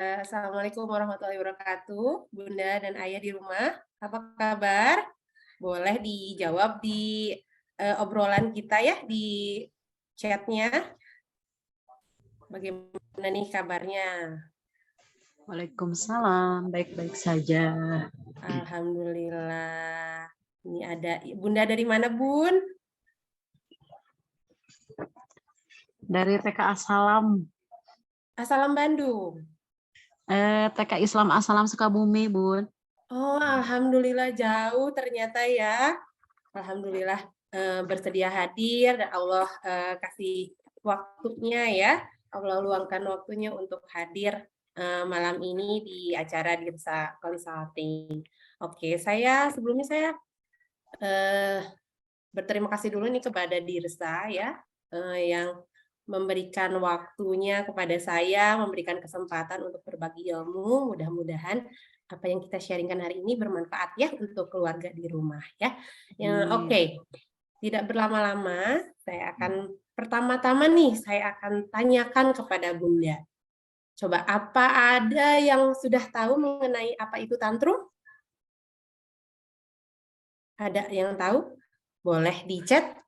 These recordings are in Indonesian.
Assalamualaikum warahmatullahi wabarakatuh, Bunda dan Ayah di rumah. Apa kabar? Boleh dijawab di obrolan kita ya di chatnya. Bagaimana nih kabarnya? Waalaikumsalam, baik-baik saja. Alhamdulillah. Ini ada Bunda dari mana, Bun? Dari TK Asalam, Assalam Bandung. TK Islam Asalam Sukabumi, Bun. Oh, alhamdulillah jauh ternyata ya. Alhamdulillah bersedia hadir dan Allah kasih waktunya ya. Allah luangkan waktunya untuk hadir malam ini di acara Dirsa Consulting. Oke, sebelumnya saya berterima kasih dulu nih kepada Dirsa ya yang memberikan waktunya kepada saya, memberikan kesempatan untuk berbagi ilmu. Mudah-mudahan apa yang kita sharingkan hari ini bermanfaat ya untuk keluarga di rumah ya. Oke. Tidak berlama-lama, saya akan pertama-tama nih saya akan tanyakan kepada Bunda. Coba apa ada yang sudah tahu mengenai apa itu tantrum? Ada yang tahu? Boleh di chat.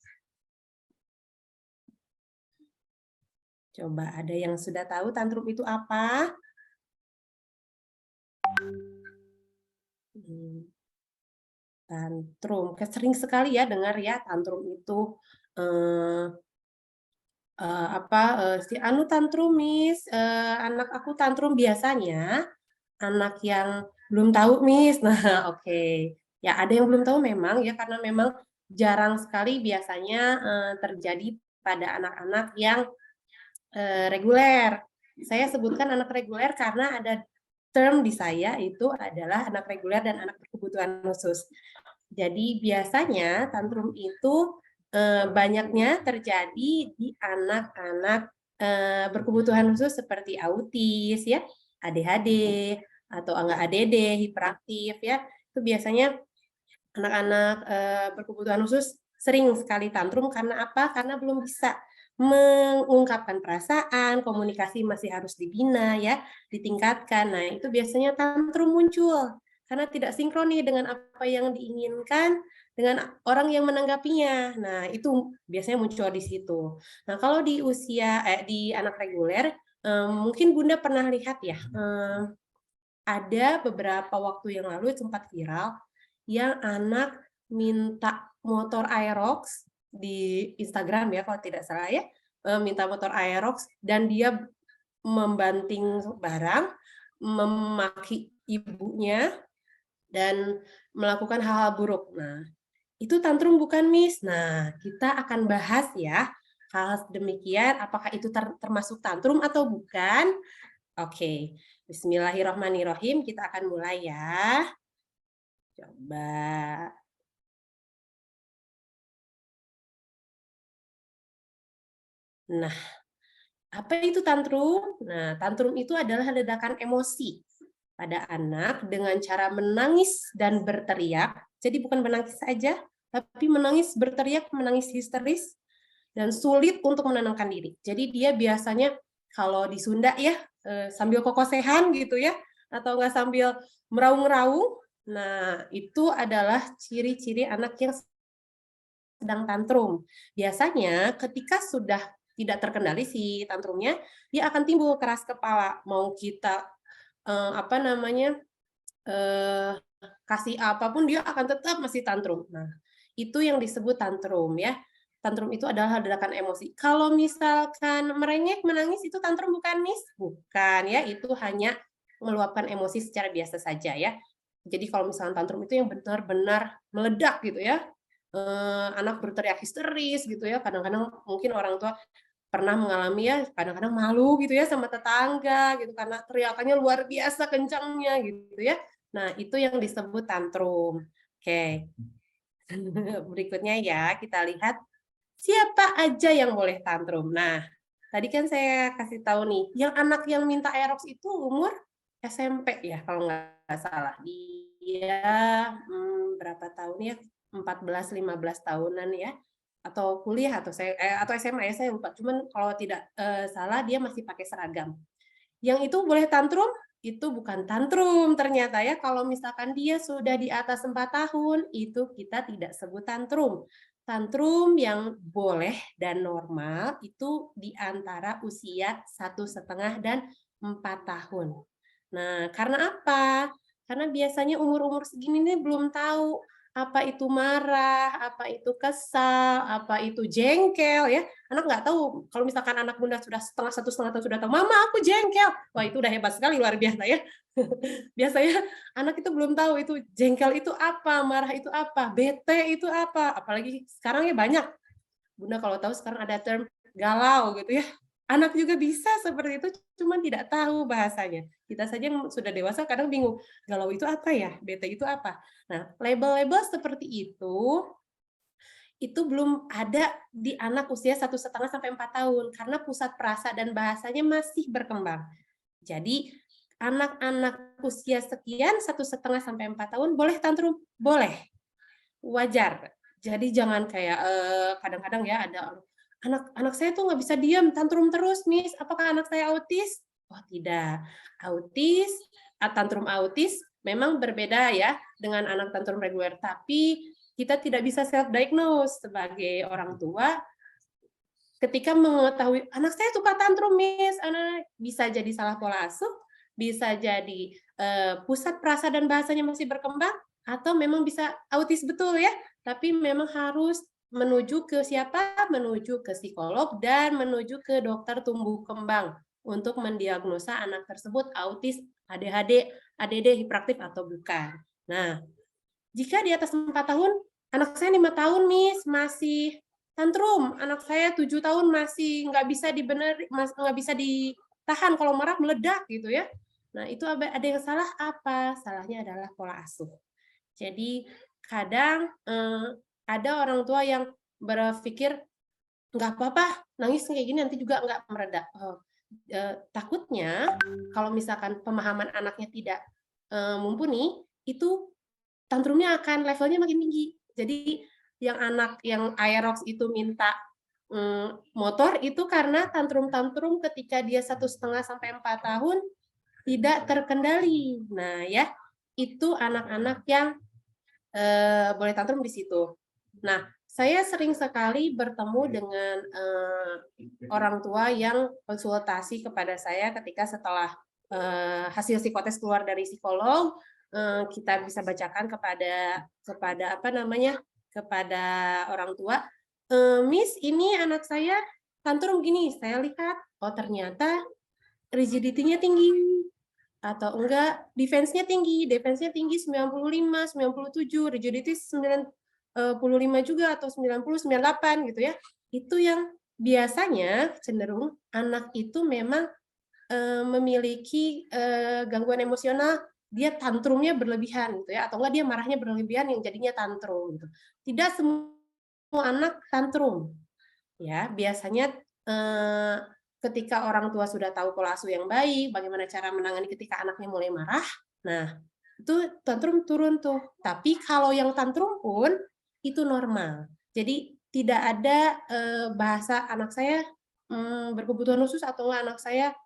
Coba ada yang sudah tahu tantrum itu apa? Tantrum. Sering sekali ya dengar ya tantrum itu si anu tantrum Miss, anak aku tantrum biasanya anak yang belum tahu Miss. Nah, oke. Ya ada yang belum tahu memang ya karena memang jarang sekali biasanya terjadi pada anak-anak yang reguler. Saya sebutkan anak reguler karena ada term di saya itu adalah anak reguler dan anak berkebutuhan khusus. Jadi biasanya tantrum itu banyaknya terjadi di anak-anak berkebutuhan khusus seperti autis ya, ADHD atau enggak ADD, hiperaktif ya. Itu biasanya anak-anak berkebutuhan khusus sering sekali tantrum karena apa? Karena belum bisa mengungkapkan perasaan, komunikasi masih harus dibina ya, ditingkatkan. Nah, itu biasanya tantrum muncul karena tidak sinkron nih dengan apa yang diinginkan dengan orang yang menanggapinya. Nah, itu biasanya muncul di situ. Nah, kalau di di anak reguler, mungkin Bunda pernah lihat ya, ada beberapa waktu yang lalu sempat viral yang anak minta motor Aerox di Instagram ya kalau tidak salah ya, minta motor Aerox dan dia membanting barang, memaki ibunya dan melakukan hal-hal buruk. Nah, itu tantrum bukan Miss? Nah, kita akan bahas ya hal demikian apakah itu termasuk tantrum atau bukan. Oke, bismillahirrahmanirrahim, kita akan mulai ya. Coba. Nah, apa itu tantrum? Nah, tantrum itu adalah ledakan emosi pada anak dengan cara menangis dan berteriak. Jadi bukan menangis saja, tapi menangis berteriak, menangis histeris, dan sulit untuk menenangkan diri. Jadi dia biasanya kalau di Sunda ya, sambil kokosehan gitu ya, atau nggak sambil meraung-raung. Nah, itu adalah ciri-ciri anak yang sedang tantrum. Biasanya ketika sudah tidak terkendali si tantrumnya, dia akan timbul keras kepala. Mau kita kasih apapun dia akan tetap masih tantrum. Nah, itu yang disebut tantrum ya. Tantrum itu adalah ledakan emosi. Kalau misalkan merengek, menangis itu tantrum bukan, Miss? Bukan ya, itu hanya meluapkan emosi secara biasa saja ya. Jadi kalau misalkan tantrum itu yang benar-benar meledak gitu ya, anak berteriak histeris gitu ya, kadang-kadang mungkin orang tua pernah mengalami ya, kadang-kadang malu gitu ya sama tetangga gitu karena teriakannya luar biasa kencangnya gitu ya. Nah, itu yang disebut tantrum. Oke. Berikutnya ya, kita lihat siapa aja yang boleh tantrum. Nah, tadi kan saya kasih tahu nih, yang anak yang minta Aerox itu umur SMP ya kalau nggak salah. Dia berapa tahun ya? 14-15 tahunan ya. Atau kuliah atau SMA ya saya lupa. Cuman kalau tidak salah dia masih pakai seragam. Yang itu boleh tantrum, itu bukan tantrum ternyata ya. Kalau misalkan dia sudah di atas 4 tahun, itu kita tidak sebut tantrum. Tantrum yang boleh dan normal itu di antara usia 1,5 dan 4 tahun. Nah, karena apa? Karena biasanya umur-umur segini nih belum tahu apa itu marah, apa itu kesal, apa itu jengkel ya. Anak nggak tahu, kalau misalkan anak bunda sudah satu setengah tahun sudah tahu, mama aku jengkel. Wah itu udah hebat sekali, luar biasa ya. Biasanya anak itu belum tahu itu jengkel itu apa, marah itu apa, bete itu apa. Apalagi sekarang ya banyak. Bunda kalau tahu sekarang ada term galau gitu ya. Anak juga bisa seperti itu, cuman tidak tahu bahasanya. Kita saja yang sudah dewasa kadang bingung, galau itu apa ya, bete itu apa. Nah, label-label seperti itu belum ada di anak usia 1,5 sampai 4 tahun karena pusat perasa dan bahasanya masih berkembang. Jadi anak-anak usia sekian 1,5 sampai 4 tahun boleh tantrum, boleh, wajar. Jadi jangan kayak kadang-kadang ya ada anak saya tuh nggak bisa diam, tantrum terus, Miss. Apakah anak saya autis? Oh tidak, autis, tantrum autis memang berbeda ya dengan anak tantrum reguler, tapi kita tidak bisa self-diagnose sebagai orang tua ketika mengetahui anak saya suka tantrum, Miss. Anak bisa jadi salah pola asuh, bisa jadi pusat perasa dan bahasanya masih berkembang, atau memang bisa autis betul ya, tapi memang harus menuju ke siapa? Menuju ke psikolog dan menuju ke dokter tumbuh kembang untuk mendiagnosa anak tersebut autis, ADHD, ADD, hiperaktif atau bukan. Nah, jika di atas 4 tahun, anak saya 5 tahun, Miss, masih tantrum. Anak saya 7 tahun masih nggak bisa nggak bisa ditahan, kalau marah meledak gitu ya. Nah, itu ada yang salah apa? Salahnya adalah pola asuh. Jadi kadang ada orang tua yang berpikir nggak apa-apa, nangis kayak gini nanti juga nggak mereda. Takutnya kalau misalkan pemahaman anaknya tidak mumpuni, itu tantrumnya akan levelnya makin tinggi. Jadi yang anak yang Aerox itu minta motor itu karena tantrum-tantrum ketika dia 1,5 sampai 4 tahun tidak terkendali. Nah ya, itu anak-anak yang boleh tantrum di situ. Nah, saya sering sekali bertemu dengan orang tua yang konsultasi kepada saya ketika setelah hasil psikotes keluar dari psikolog, kita bisa bacakan kepada kepada orang tua, Miss ini anak saya tantrum gini, saya lihat, oh ternyata rigidity-nya tinggi atau enggak defense-nya tinggi 95, 97, rigidity 95 juga atau 90, 98 gitu ya. Itu yang biasanya cenderung anak itu memang memiliki gangguan emosional, dia tantrumnya berlebihan gitu ya, atau enggak dia marahnya berlebihan yang jadinya tantrum gitu. Tidak semua anak tantrum. Ya, biasanya ketika orang tua sudah tahu pola asuh yang baik, bagaimana cara menangani ketika anaknya mulai marah, nah itu tantrum turun tuh. Tapi kalau yang tantrum pun itu normal. Jadi tidak ada bahasa anak saya berkebutuhan khusus atau anak saya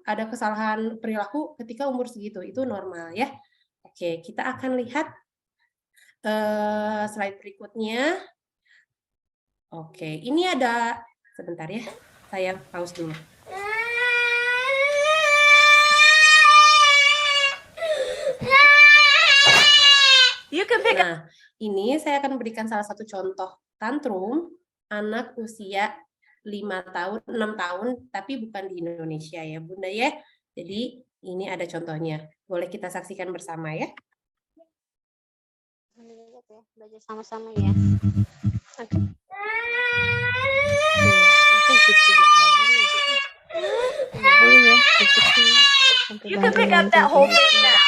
ada kesalahan perilaku ketika umur segitu, itu normal ya. Oke, kita akan lihat slide berikutnya. Oke, ini ada sebentar ya, saya pause dulu. Nah, ini saya akan berikan salah satu contoh tantrum anak usia 5 tahun, 6 tahun, tapi bukan di Indonesia ya Bunda ya. Jadi ini ada contohnya. Boleh kita saksikan bersama ya. Belajar sama-sama ya. You can pick up that whole thing now.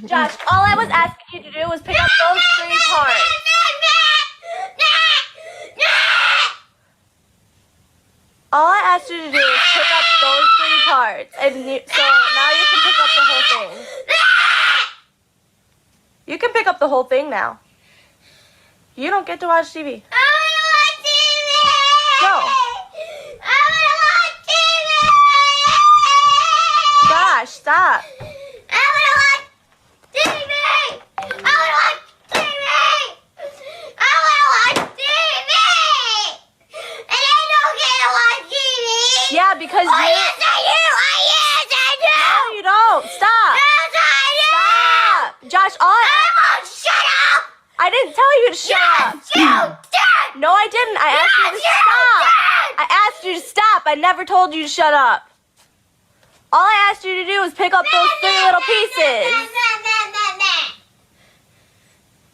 Josh, all I was asking you to do was pick up those 3 parts. All I asked you to do is pick up those 3 parts, and so now you can pick up the whole thing. You can pick up the whole thing now. You don't get to watch TV. I want to watch TV! Go. Yeah, because you. Yes, I do. Yes, I do. No, you don't. Stop. Yes, I do. Stop. Josh, I won't shut up. I didn't tell you to shut up. Yes, you did. No, I didn't. I asked you to Yes, you stop. did. I asked you to stop. I never told you to shut up. All I asked you to do was pick up those 3 little pieces.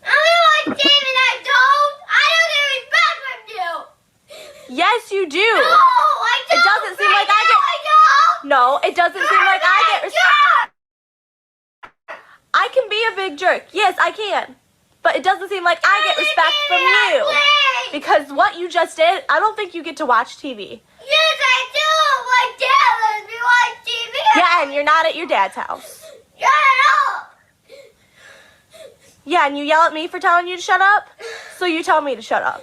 I'm David, I don't. I don't get respect from you. Yes, you do. No, I don't. It doesn't seem like I get. I don't. No, it doesn't seem like I get respect. I can be a big jerk. Yes, I can. But it doesn't seem like I get respect from you. Because what you just did, I don't think you get to watch TV. Yes, I do. My dad lets me watch TV. Yeah, and you're not at your dad's house. Shut up. Yeah, and you yell at me for telling you to shut up? So you tell me to shut up.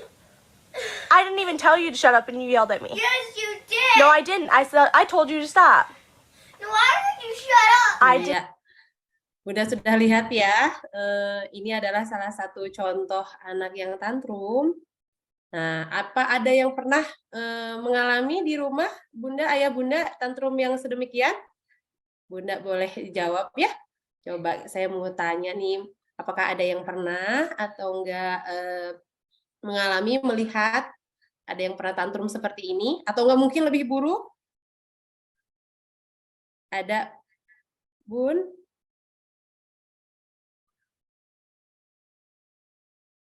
I didn't even tell you to shut up and you yelled at me. Yes, you did. No, I didn't. I told you to stop. No, why would you shut up? I did. Ya, Bunda sudah lihat ya, ini adalah salah satu contoh anak yang tantrum. Nah, apa ada yang pernah mengalami di rumah, Bunda, ayah Bunda, tantrum yang sedemikian? Bunda boleh jawab ya. Coba saya mau tanya nih, apakah ada yang pernah atau enggak mengalami, melihat ada yang pernah tantrum seperti ini? Atau enggak mungkin lebih buruk? Ada, Bun?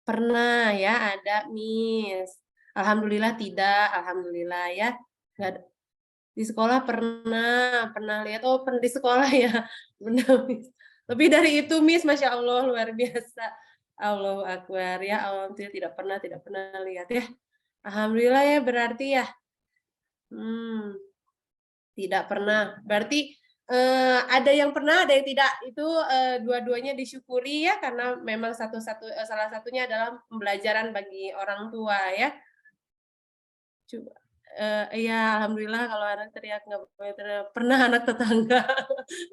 Pernah ya, ada Miss. Alhamdulillah tidak, alhamdulillah ya. Nggak ada. Di sekolah pernah lihat, oh pernah di sekolah ya. Benar, Miss. Lebih dari itu, Miss, Masya Allah, luar biasa. Allahu Akbar ya, alhamdulillah tidak pernah lihat ya. Alhamdulillah ya, berarti ya. Tidak pernah. Berarti ada yang pernah, ada yang tidak. Itu dua-duanya disyukuri ya, karena memang salah satunya adalah pembelajaran bagi orang tua ya. Coba, ya alhamdulillah kalau anak teriak nggak boleh teriak. Pernah anak tetangga,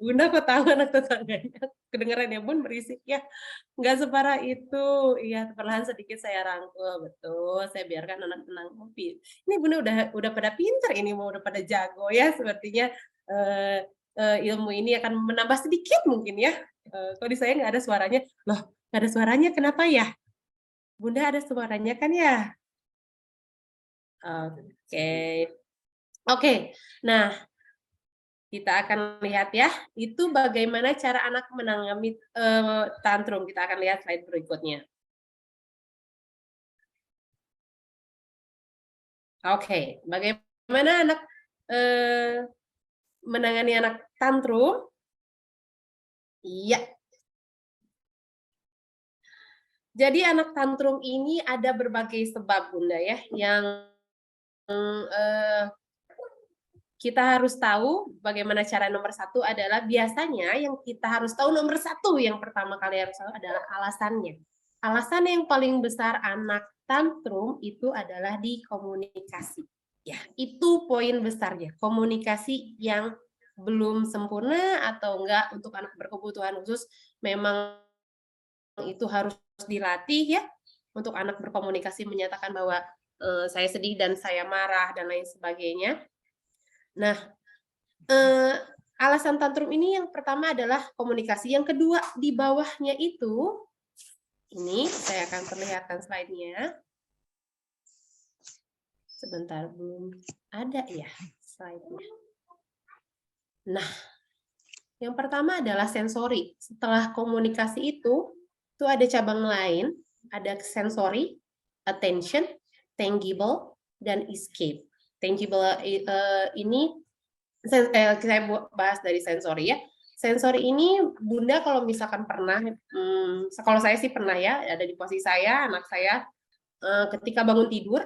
Bunda kok tahu anak tetangganya? Kedengeran ya Bun, berisik ya. Nggak separah itu. Iya, perlahan sedikit saya rangkul, betul. Saya biarkan anak tenang ngopi. Ini Bunda udah pada pinter ini, mau udah pada jago ya, sepertinya. Ilmu ini akan menambah sedikit mungkin ya. Kalau di saya nggak ada suaranya. Loh, nggak ada suaranya kenapa ya? Bunda ada suaranya kan ya? Oke. Nah, kita akan lihat ya. Itu bagaimana cara anak menangani tantrum. Kita akan lihat slide berikutnya. Oke, bagaimana anak menangani anak tantrum? Iya. Jadi anak tantrum ini ada berbagai sebab Bunda ya, yang kita harus tahu. Bagaimana cara nomor satu adalah biasanya yang kita harus tahu nomor satu, yang pertama kali harus tahu adalah alasannya. Alasan yang paling besar anak tantrum itu adalah di komunikasi. Ya, itu poin besarnya, komunikasi yang belum sempurna atau enggak. Untuk anak berkebutuhan khusus memang itu harus dilatih ya, untuk anak berkomunikasi, menyatakan bahwa saya sedih dan saya marah dan lain sebagainya. Nah, alasan tantrum ini yang pertama adalah komunikasi. Yang kedua di bawahnya itu, ini saya akan perlihatkan slide-nya. Sebentar, belum ada ya slide-nya. Nah, yang pertama adalah sensori. Setelah komunikasi itu ada cabang lain, ada sensori, attention, tangible, dan escape. Tangible ini saya bahas dari sensori ya. Sensori ini Bunda kalau misalkan pernah, kalau saya sih pernah ya, ada di posisi saya, anak saya ketika bangun tidur,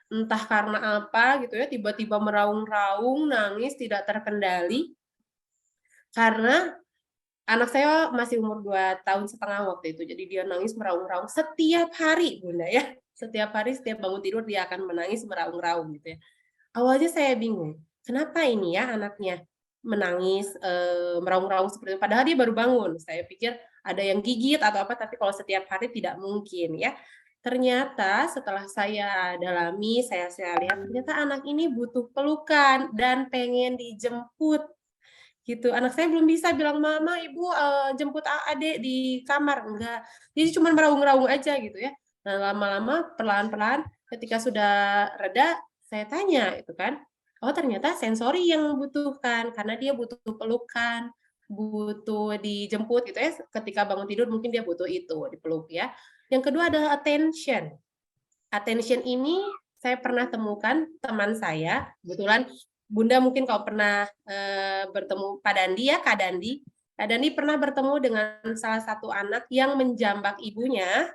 entah karena apa gitu ya, tiba-tiba meraung-raung, nangis, tidak terkendali. Karena anak saya masih umur 2,5 tahun waktu itu, jadi dia nangis meraung-raung setiap hari Bunda ya. Setiap hari, setiap bangun tidur dia akan menangis meraung-raung gitu ya. Awalnya saya bingung, kenapa ini ya anaknya menangis meraung-raung seperti itu, padahal dia baru bangun. Saya pikir ada yang gigit atau apa, tapi kalau setiap hari tidak mungkin ya. ternyata setelah saya dalami, saya lihat ternyata anak ini butuh pelukan dan pengen dijemput gitu. Anak saya belum bisa bilang, "Mama, Ibu jemput Adek di kamar." Enggak. Jadi cuma meraung-raung aja gitu ya. Nah, lama-lama perlahan-lahan ketika sudah reda, saya tanya itu kan, oh ternyata sensori yang membutuhkan karena dia butuh pelukan, butuh dijemput gitu ya. Ketika bangun tidur mungkin dia butuh itu, dipeluk ya. Yang kedua adalah attention. Attention ini saya pernah temukan teman saya, kebetulan Bunda mungkin kalau pernah bertemu Pak Dandi ya, Kak Dandi. Kak Dandi pernah bertemu dengan salah satu anak yang menjambak ibunya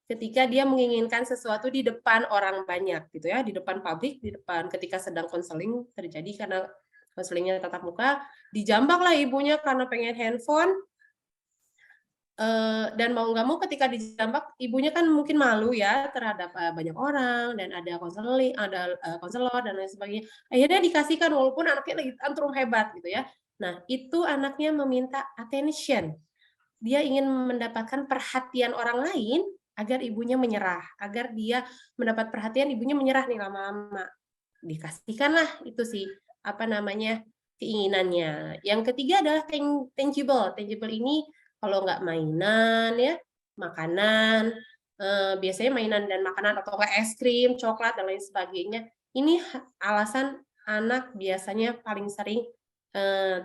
ketika dia menginginkan sesuatu di depan orang banyak gitu ya, di depan publik, di depan ketika sedang konseling terjadi karena konselingnya tatap muka, dijambaklah ibunya karena pengen handphone. Dan mau nggak mau ketika dijambak ibunya kan mungkin malu ya terhadap banyak orang dan ada konselor dan lain sebagainya. Akhirnya dikasihkan walaupun anaknya lagi tantrum hebat gitu ya. Nah, itu anaknya meminta attention. Dia ingin mendapatkan perhatian orang lain agar ibunya menyerah, agar dia mendapat perhatian ibunya menyerah nih lama-lama. Dikasihkanlah itu sih apa namanya keinginannya. Yang ketiga adalah tangible. Tangible ini kalau nggak mainan ya, makanan, biasanya mainan dan makanan atau nggak es krim, coklat dan lain sebagainya. Ini alasan anak biasanya paling sering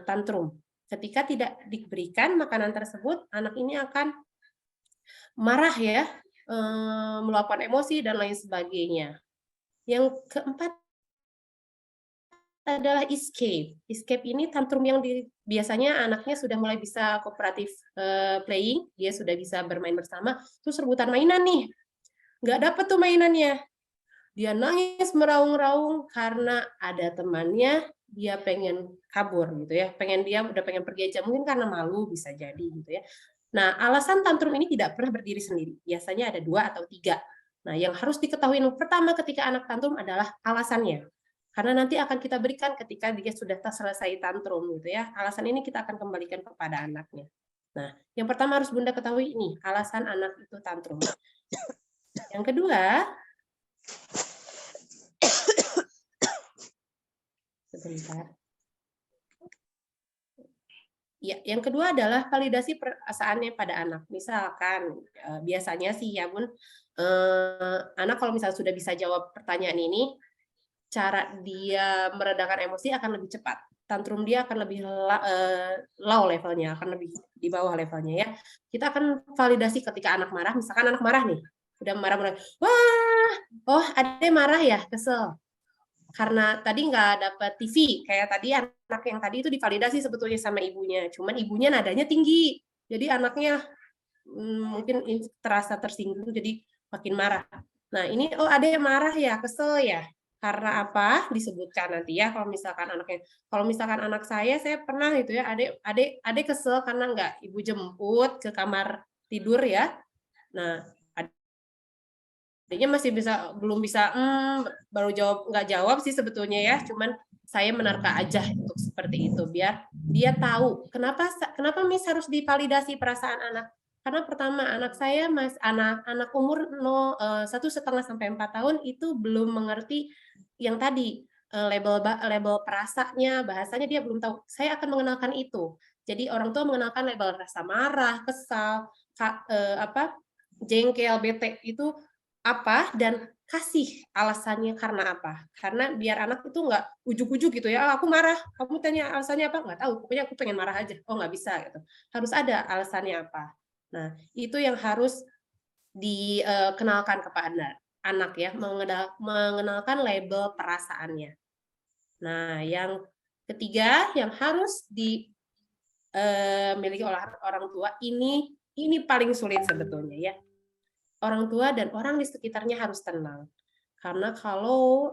tantrum. Ketika tidak diberikan makanan tersebut, anak ini akan marah ya, meluapkan emosi dan lain sebagainya. Yang keempat adalah escape. Escape ini tantrum yang biasanya anaknya sudah mulai bisa cooperative playing, dia sudah bisa bermain bersama, terus rebutan mainan nih. Nggak dapet tuh mainannya. Dia nangis meraung-raung karena ada temannya, dia pengen kabur gitu ya. Dia udah pengen pergi aja, mungkin karena malu bisa jadi gitu ya. Nah, alasan tantrum ini tidak pernah berdiri sendiri. Biasanya ada 2 atau 3. Nah, yang harus diketahui pertama ketika anak tantrum adalah alasannya. Karena nanti akan kita berikan ketika dia sudah selesai tantrum gitu ya. Alasan ini kita akan kembalikan kepada anaknya. Nah, yang pertama harus Bunda ketahui ini, alasan anak itu tantrum. Yang kedua, sebentar. Ya, yang kedua adalah validasi perasaannya pada anak. Misalkan biasanya sih ya Bun, anak kalau misalnya sudah bisa jawab pertanyaan ini, cara dia meredakan emosi akan lebih cepat. Tantrum dia akan lebih low levelnya, akan lebih di bawah levelnya ya. Kita akan validasi ketika anak marah, misalkan anak marah nih, udah marah-marah, wah, oh adek marah ya, kesel. Karena tadi nggak dapat TV, kayak tadi anak yang tadi itu divalidasi sebetulnya sama ibunya, cuman ibunya nadanya tinggi, jadi anaknya mungkin terasa tersinggung, jadi makin marah. Nah ini, oh adek marah ya, kesel ya, karena apa? Disebutkan nanti ya, kalau misalkan anak saya pernah itu ya, adek kesel karena nggak ibu jemput ke kamar tidur ya. Nah, adiknya masih belum bisa baru nggak jawab sih sebetulnya ya, cuman saya menerka aja untuk seperti itu biar dia tahu kenapa Miss harus divalidasi perasaan anak. Karena pertama anak saya anak umur 1,5 sampai 4 tahun itu belum mengerti yang tadi label perasanya, bahasanya dia belum tahu. Saya akan mengenalkan itu. Jadi orang tua mengenalkan label rasa marah, kesal, jengkel, bete itu apa dan kasih alasannya karena apa. Karena biar anak itu nggak ujuk-ujuk gitu ya, aku marah, kamu tanya alasannya apa? Nggak tahu, pokoknya aku pengen marah aja. Oh nggak bisa gitu. Harus ada alasannya apa. Nah itu yang harus dikenalkan kepada anak ya, mengenalkan label perasaannya. Nah yang ketiga yang harus dimiliki oleh orang tua ini paling sulit sebetulnya ya. Orang tua dan orang di sekitarnya harus tenang. Karena kalau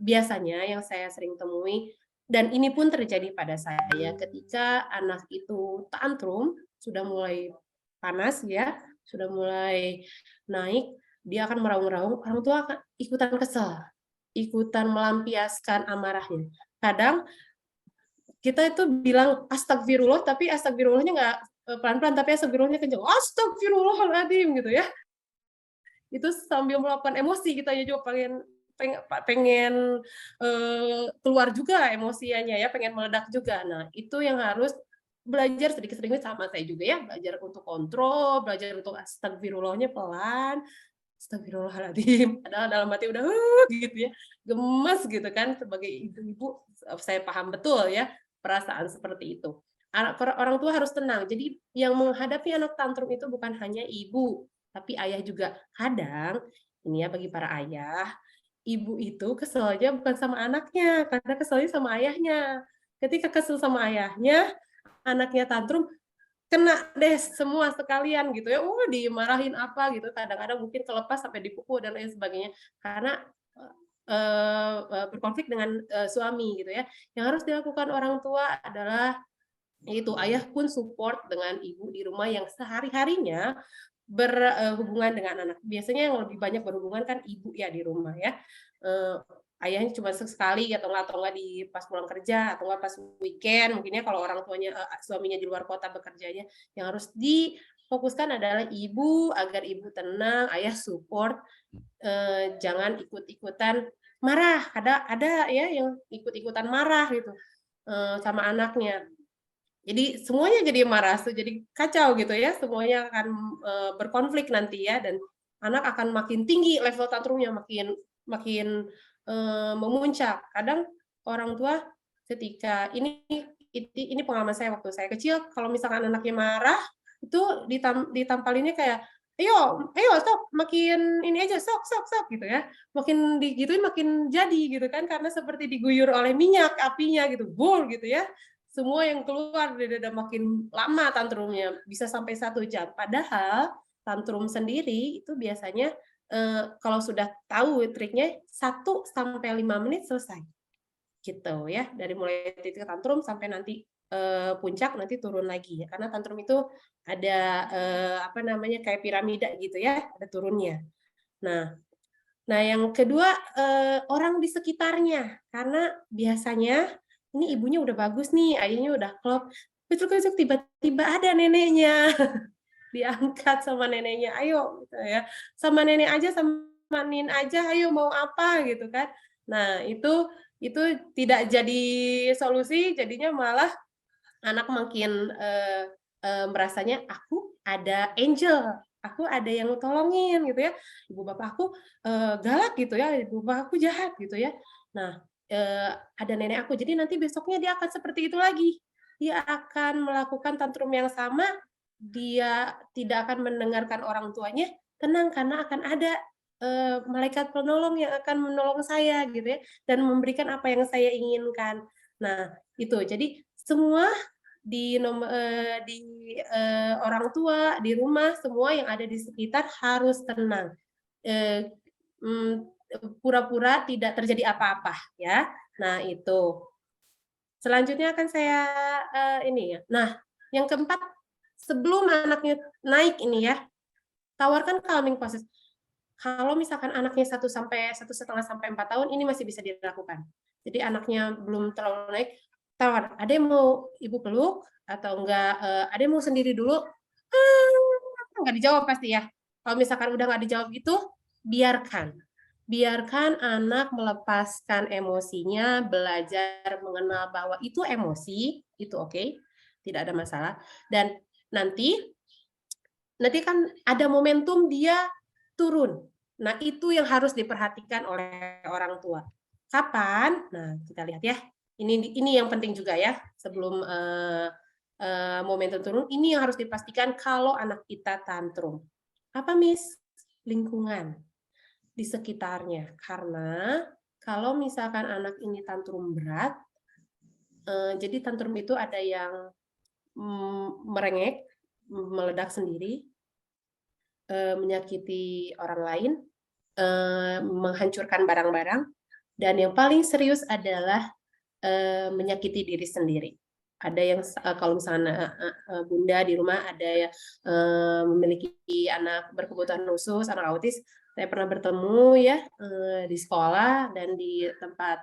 biasanya yang saya sering temui, dan ini pun terjadi pada saya, ketika anak itu tantrum, sudah mulai panas ya, sudah mulai naik, dia akan meraung-raung, orang tua akan ikutan kesel, ikutan melampiaskan amarahnya. Kadang kita itu bilang astagfirullah, tapi astagfirullahnya nggak pelan-pelan, tapi astagfirullahnya kencang. Astagfirullahaladzim gitu ya. itu sambil meluapkan emosi kitanya juga pengen keluar juga emosinya ya, pengen meledak juga. Nah, itu yang harus belajar sedikit-sedikit sama saya juga ya, belajar untuk kontrol, belajar untuk astagfirullahnya pelan, astagfirullahaladzim, padahal dalam hati udah gitu ya, gemes gitu kan. Sebagai ibu-ibu saya paham betul ya perasaan seperti itu. Orang tua harus tenang. Jadi yang menghadapi anak tantrum itu bukan hanya ibu, tapi ayah juga. Kadang ini ya bagi para ayah, ibu itu keselnya bukan sama anaknya, karena keselnya sama ayahnya. Ketika kesel sama ayahnya, anaknya tantrum, kena deh semua sekalian gitu ya. Dimarahin apa gitu. Kadang-kadang mungkin kelepas sampai dipukul dan lain sebagainya. Karena berkonflik dengan suami gitu ya. Yang harus dilakukan orang tua adalah itu, ayah pun support dengan ibu di rumah yang sehari-harinya berhubungan dengan anak. Biasanya yang lebih banyak berhubungan kan ibu ya di rumah ya. Ayahnya cuma sekali atau enggak di pas pulang kerja atau enggak pas weekend, mungkinnya kalau orang tuanya suaminya di luar kota bekerjanya. Yang harus difokuskan adalah ibu, agar ibu tenang, ayah support, jangan ikut-ikutan marah. Ada ya yang ikut-ikutan marah gitu sama anaknya. Jadi semuanya jadi marah, jadi kacau gitu ya, semuanya akan berkonflik nanti ya, dan anak akan makin tinggi level tantrumnya, makin memuncak. Kadang orang tua ketika ini pengalaman saya waktu saya kecil, kalau misalkan anaknya marah, itu ditampalinnya kayak, ayo sok, makin ini aja, sok gitu ya, makin digituin makin jadi gitu kan, karena seperti diguyur oleh minyak apinya gitu, bol gitu ya. Semua yang keluar dan makin lama tantrumnya, bisa sampai 1 jam. Padahal tantrum sendiri itu biasanya kalau sudah tahu triknya 1 sampai 5 menit selesai. Gitu ya. Dari mulai titik tantrum sampai nanti puncak, nanti turun lagi ya. Karena tantrum itu ada kayak piramida gitu ya, ada turunnya. Nah, yang kedua orang di sekitarnya, karena biasanya ini ibunya udah bagus nih, ayahnya udah klop, besok tiba-tiba ada neneknya, diangkat sama neneknya, ayo gitu ya, sama nenek aja, sama nin aja, ayo mau apa gitu kan. Nah, itu tidak jadi solusi, jadinya malah anak makin merasanya aku ada angel, aku ada yang tolongin gitu ya. Ibu bapak aku galak gitu ya, ibu bapak aku jahat gitu ya. Nah, ada nenek aku, jadi nanti besoknya dia akan seperti itu lagi. Dia akan melakukan tantrum yang sama, dia tidak akan mendengarkan orang tuanya, tenang karena akan ada malaikat penolong yang akan menolong saya gitu ya, dan memberikan apa yang saya inginkan. Nah, itu. Jadi semua di orang tua, di rumah, semua yang ada di sekitar harus tenang. Pura-pura tidak terjadi apa-apa ya. Nah, itu. Selanjutnya akan saya ini ya. Nah, yang keempat, sebelum anaknya naik ini ya, tawarkan calming process. Kalau misalkan anaknya 1,5 sampai 4 tahun, ini masih bisa dilakukan. Jadi anaknya belum terlalu naik, tawar, ada yang mau ibu peluk atau enggak, ada yang mau sendiri dulu, enggak dijawab pasti ya. Kalau misalkan udah enggak dijawab itu, biarkan anak melepaskan emosinya, belajar mengenal bahwa itu emosi, itu oke, tidak ada masalah. Dan nanti kan ada momentum dia turun. Nah, itu yang harus diperhatikan oleh orang tua. Kapan? Nah, kita lihat ya. Ini yang penting juga ya, sebelum momentum turun, ini yang harus dipastikan kalau anak kita tantrum. Apa, Miss? Lingkungan di sekitarnya. Karena kalau misalkan anak ini tantrum berat, jadi tantrum itu ada yang merengek, meledak sendiri, menyakiti orang lain, menghancurkan barang-barang, dan yang paling serius adalah menyakiti diri sendiri. Ada yang kalau misalnya bunda di rumah ada yang memiliki anak berkebutuhan khusus, anak autis, saya pernah bertemu ya di sekolah dan di tempat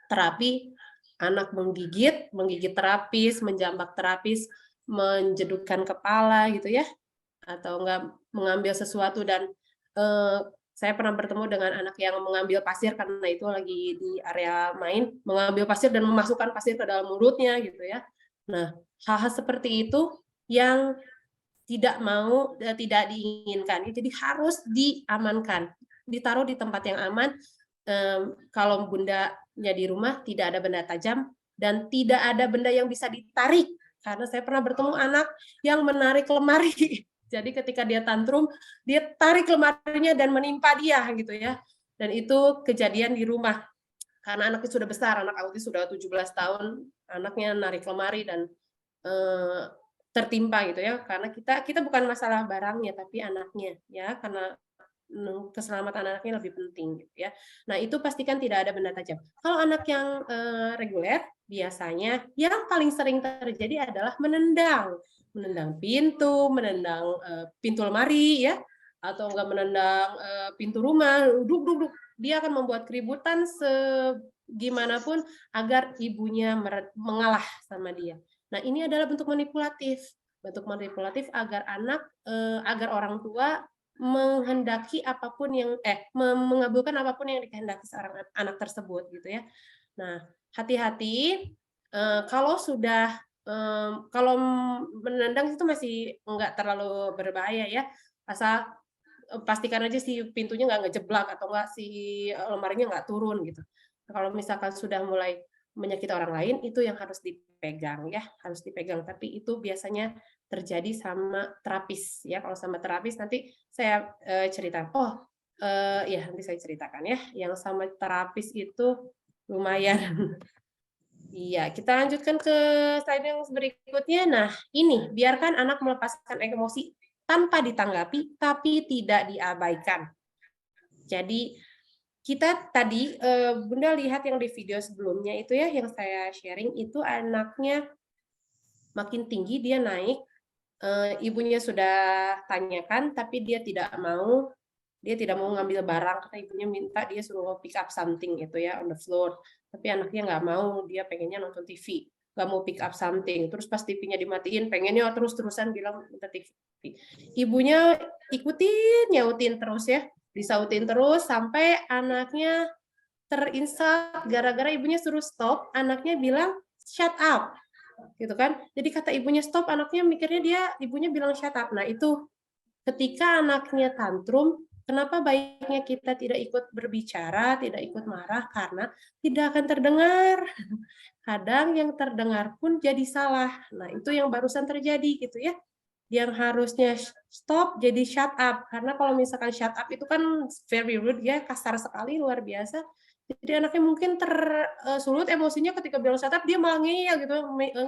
terapi, anak menggigit terapis, menjambak terapis, menjedukkan kepala gitu ya, atau enggak mengambil sesuatu dan saya pernah bertemu dengan anak yang mengambil pasir karena itu lagi di area main, mengambil pasir dan memasukkan pasir ke dalam mulutnya gitu ya. Nah, hal-hal seperti itu yang tidak diinginkan. Jadi harus diamankan, ditaruh di tempat yang aman. Kalau bundanya di rumah tidak ada benda tajam dan tidak ada benda yang bisa ditarik. Karena saya pernah bertemu anak yang menarik lemari. Jadi ketika dia tantrum, dia tarik lemarinya dan menimpa dia gitu ya. Dan itu kejadian di rumah. Karena anaknya sudah besar, anak autis sudah 17 tahun, anaknya narik lemari dan tertimpa gitu ya. Karena kita bukan masalah barangnya tapi anaknya ya, karena keselamatan anaknya lebih penting gitu ya. Nah, itu pastikan tidak ada benda tajam. Kalau anak yang reguler, biasanya yang paling sering terjadi adalah menendang pintu, menendang pintu lemari ya, atau enggak menendang pintu rumah, duduk. Dia akan membuat keributan segimanapun agar ibunya mengalah sama dia. Nah, ini adalah bentuk manipulatif agar agar orang tua menghendaki apapun yang mengabulkan apapun yang dikehendaki seorang anak tersebut gitu ya. Nah, hati-hati kalau sudah kalau menendang itu masih enggak terlalu berbahaya ya, asal pastikan aja si pintunya nggak ngejeblak atau nggak si lemarinya nggak turun gitu. Kalau misalkan sudah mulai menyakiti orang lain, itu yang harus dipegang ya, harus dipegang. Tapi itu biasanya terjadi sama terapis ya. Kalau sama terapis nanti saya cerita. Ya nanti saya ceritakan ya. Yang sama terapis itu lumayan. Iya, kita lanjutkan ke slide yang berikutnya. Nah, ini biarkan anak melepaskan emosi tanpa ditanggapi, tapi tidak diabaikan. Jadi kita tadi Bunda lihat yang di video sebelumnya itu ya, yang saya sharing itu anaknya makin tinggi dia naik, ibunya sudah tanyakan tapi dia tidak mau ngambil barang karena ibunya minta dia suruh pick up something itu ya on the floor, tapi anaknya nggak mau, dia pengennya nonton TV, nggak mau pick up something, terus pas TV-nya dimatiin pengennya terus-terusan bilang minta TV, ibunya ikutin nyautin terus ya, disautin terus sampai anaknya terinstal gara-gara ibunya suruh stop, anaknya bilang shut up gitu kan. Jadi kata ibunya stop, anaknya mikirnya ibunya bilang shut up. Nah, itu ketika anaknya tantrum, kenapa baiknya kita tidak ikut berbicara, tidak ikut marah, karena tidak akan terdengar. Kadang yang terdengar pun jadi salah. Nah, itu yang barusan terjadi gitu ya. Yang harusnya stop jadi shut up. Karena kalau misalkan shut up itu kan very rude ya, kasar sekali, luar biasa. Jadi anaknya mungkin tersulut emosinya ketika bilang shut up, dia malah ngeyel gitu,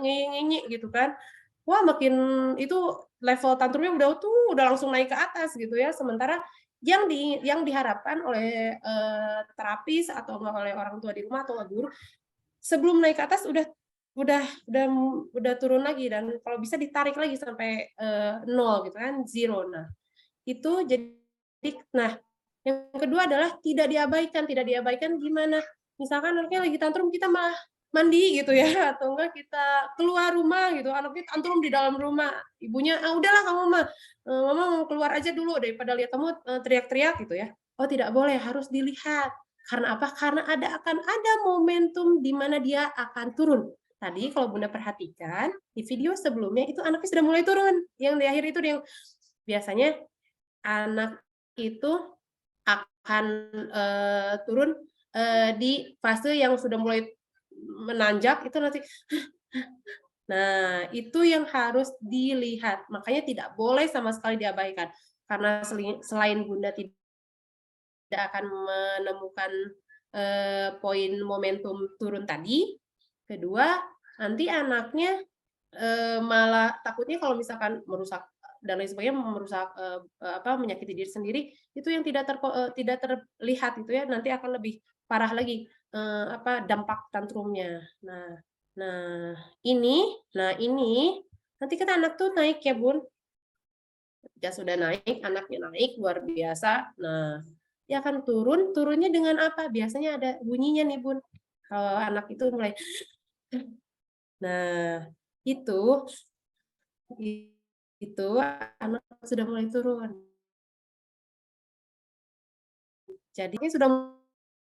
ngeyel gitu kan. Wah, makin itu level tantrumnya udah langsung naik ke atas gitu ya. Sementara yang diharapkan oleh terapis atau oleh orang tua di rumah atau guru, sebelum naik ke atas udah turun lagi, dan kalau bisa ditarik lagi sampai 0 gitu kan, 0. Nah, itu jadi yang kedua adalah tidak diabaikan gimana? Misalkan anaknya lagi tantrum, kita malah mandi gitu ya, atau enggak kita keluar rumah gitu, anaknya tantrum di dalam rumah, ibunya, udahlah kamu mah, mama mau keluar aja dulu daripada lihat kamu teriak-teriak gitu ya. Oh, tidak boleh, harus dilihat. Karena apa? Karena akan ada momentum di mana dia akan turun. Tadi kalau Bunda perhatikan di video sebelumnya itu anaknya sudah mulai turun. Yang di akhir itu yang biasanya anak itu akan turun di fase yang sudah mulai menanjak itu nanti. Nah, itu yang harus dilihat. Makanya tidak boleh sama sekali diabaikan. Karena selain Bunda tidak akan menemukan poin momentum turun tadi, kedua, nanti anaknya malah takutnya kalau misalkan merusak dan lain sebagainya, merusak menyakiti diri sendiri, itu yang tidak terlihat itu ya, nanti akan lebih parah lagi dampak tantrumnya. Nah ini nanti kan anak tuh naik ya Bun, ketika sudah naik, anaknya naik luar biasa. Nah, dia akan turunnya dengan apa? Biasanya ada bunyinya nih Bun. Kalau anak itu mulai, nah itu anak sudah mulai turun. Jadi ini sudah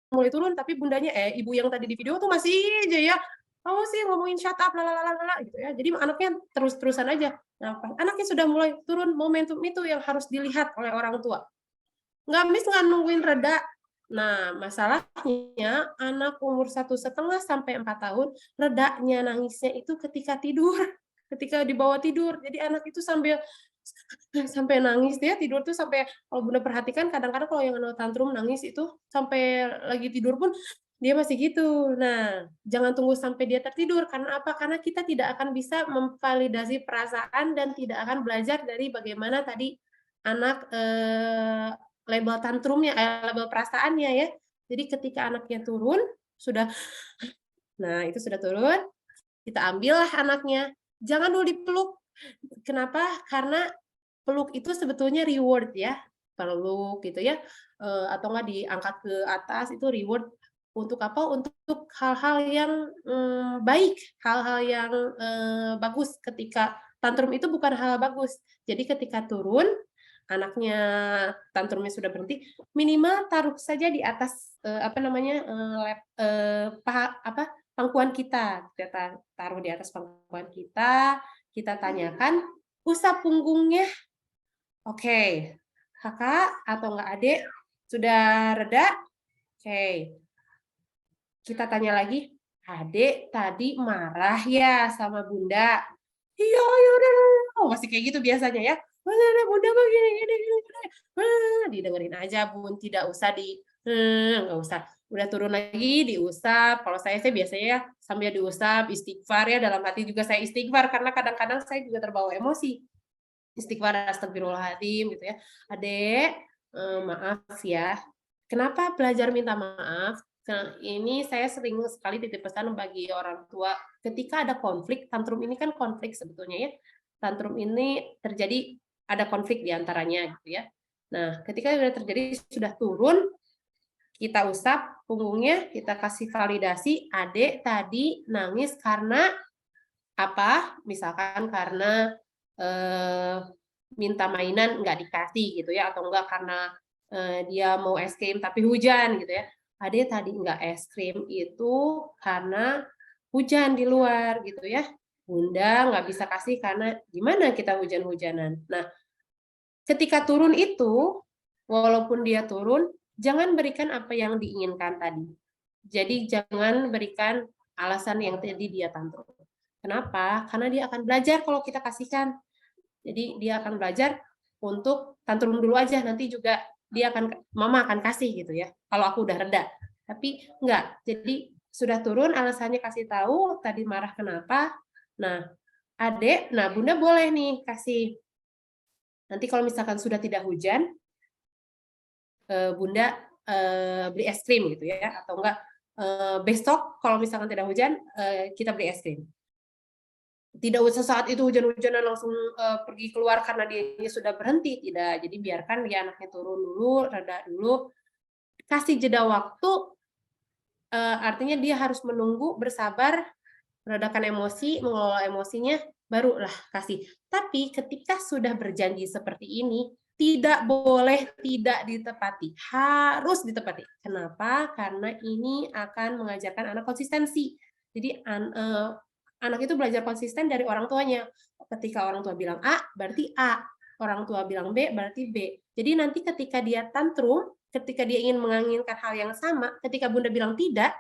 mulai turun, tapi bundanya ibu yang tadi di video tuh masih aja ya, "Kamu sih ngomongin shut up, lalalala," gitu ya. Jadi anaknya terus-terusan aja. Nah, pas anaknya sudah mulai turun, momentum itu yang harus dilihat oleh orang tua. Miss nggak nungguin reda. Nah, masalahnya anak umur 1,5 sampai 4 tahun, redanya nangisnya itu ketika tidur, ketika dibawa tidur. Jadi anak itu sampai nangis, dia tidur tuh sampai, kalau Bunda perhatikan kadang-kadang kalau yang anak tantrum nangis itu sampai lagi tidur pun dia masih gitu. Nah, jangan tunggu sampai dia tertidur, karena apa? Karena kita tidak akan bisa memvalidasi perasaan dan tidak akan belajar dari bagaimana tadi anak, label tantrumnya, label perasaannya ya. Jadi ketika anaknya turun, sudah nah itu sudah turun, kita ambillah anaknya, jangan dulu dipeluk. Kenapa? Karena peluk itu sebetulnya reward ya, peluk gitu ya, atau enggak diangkat ke atas itu reward untuk apa? Untuk hal-hal yang, baik, hal-hal yang, bagus ketika tantrum itu bukan hal bagus. Jadi ketika turun, anaknya tantrumnya sudah berhenti, minimal taruh saja di atas, apa namanya, pangkuan kita. Kita taruh di atas pangkuan kita tanyakan, "Usap punggungnya." Oke, Kakak atau enggak Adik sudah reda? Oke, kita tanya lagi, "Adik tadi marah ya sama Bunda?" "Iya iya, udah. Oh, masih kayak gitu biasanya ya. Bunda mah gini gini gini gini. Didengerin aja Bun, tidak usah nggak usah. Udah turun lagi diusap, kalau saya sih biasanya ya sambil diusap, istighfar ya, dalam hati juga saya istighfar karena kadang-kadang saya juga terbawa emosi. Istighfar, astagfirullahaladzim gitu ya. "Adek, maaf ya." Kenapa belajar minta maaf? Nah, ini saya sering sekali titip pesan bagi orang tua, ketika ada konflik, tantrum ini kan konflik sebetulnya ya. Tantrum ini terjadi, ada konflik di antaranya gitu ya. Nah, ketika sudah terjadi, sudah turun, kita usap punggungnya, kita kasih validasi, "Adek tadi nangis karena apa?" Misalkan karena minta mainan nggak dikasih gitu ya, atau enggak karena dia mau es krim tapi hujan gitu ya. Adek tadi nggak es krim itu karena hujan di luar gitu ya. Bunda nggak bisa kasih karena gimana kita hujan-hujanan. Nah, ketika turun itu, walaupun dia turun, jangan berikan apa yang diinginkan tadi. Jadi jangan berikan alasan yang tadi dia tantrum. Kenapa? Karena dia akan belajar kalau kita kasihkan. Jadi dia akan belajar untuk tantrum dulu aja, nanti juga mama akan kasih gitu ya, kalau aku udah reda. Tapi enggak, jadi sudah turun alasannya kasih tahu, tadi marah kenapa. Nah, Adek, nah Bunda boleh nih kasih. Nanti kalau misalkan sudah tidak hujan, Bunda beli es krim gitu ya, atau enggak besok kalau misalkan tidak hujan, kita beli es krim. Tidak usah saat itu hujan-hujanan langsung pergi keluar karena dia sudah berhenti, tidak. Jadi biarkan dia anaknya turun dulu, reda dulu, kasih jeda waktu, artinya dia harus menunggu, bersabar, meredakan emosi, mengelola emosinya, barulah kasih. Tapi ketika sudah berjanji seperti ini, tidak boleh tidak ditepati, harus ditepati. Kenapa? Karena ini akan mengajarkan anak konsistensi. Jadi anak itu belajar konsisten dari orang tuanya. Ketika orang tua bilang A, berarti A. Orang tua bilang B, berarti B. Jadi nanti ketika dia tantrum, ketika dia ingin menginginkan hal yang sama, ketika Bunda bilang tidak,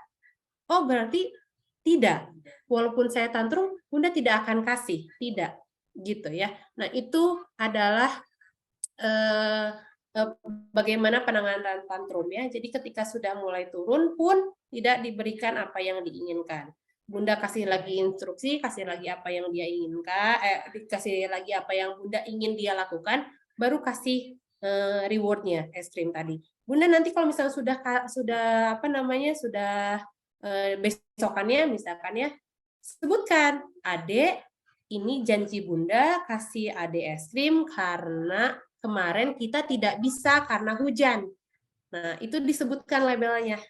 oh berarti tidak. Walaupun saya tantrum, Bunda tidak akan kasih. Tidak. Gitu ya. Nah, itu adalah bagaimana penanganan tantrum ya. Jadi ketika sudah mulai turun pun tidak diberikan apa yang diinginkan. Bunda kasih lagi instruksi, kasih lagi apa yang dia inginkan, dikasih lagi apa yang Bunda ingin dia lakukan, baru kasih rewardnya es krim tadi. Bunda nanti kalau misalnya sudah apa namanya sudah besokannya misalkan ya, sebutkan, Adek, ini janji Bunda kasih Adek es krim karena kemarin kita tidak bisa karena hujan. Nah, itu disebutkan labelnya.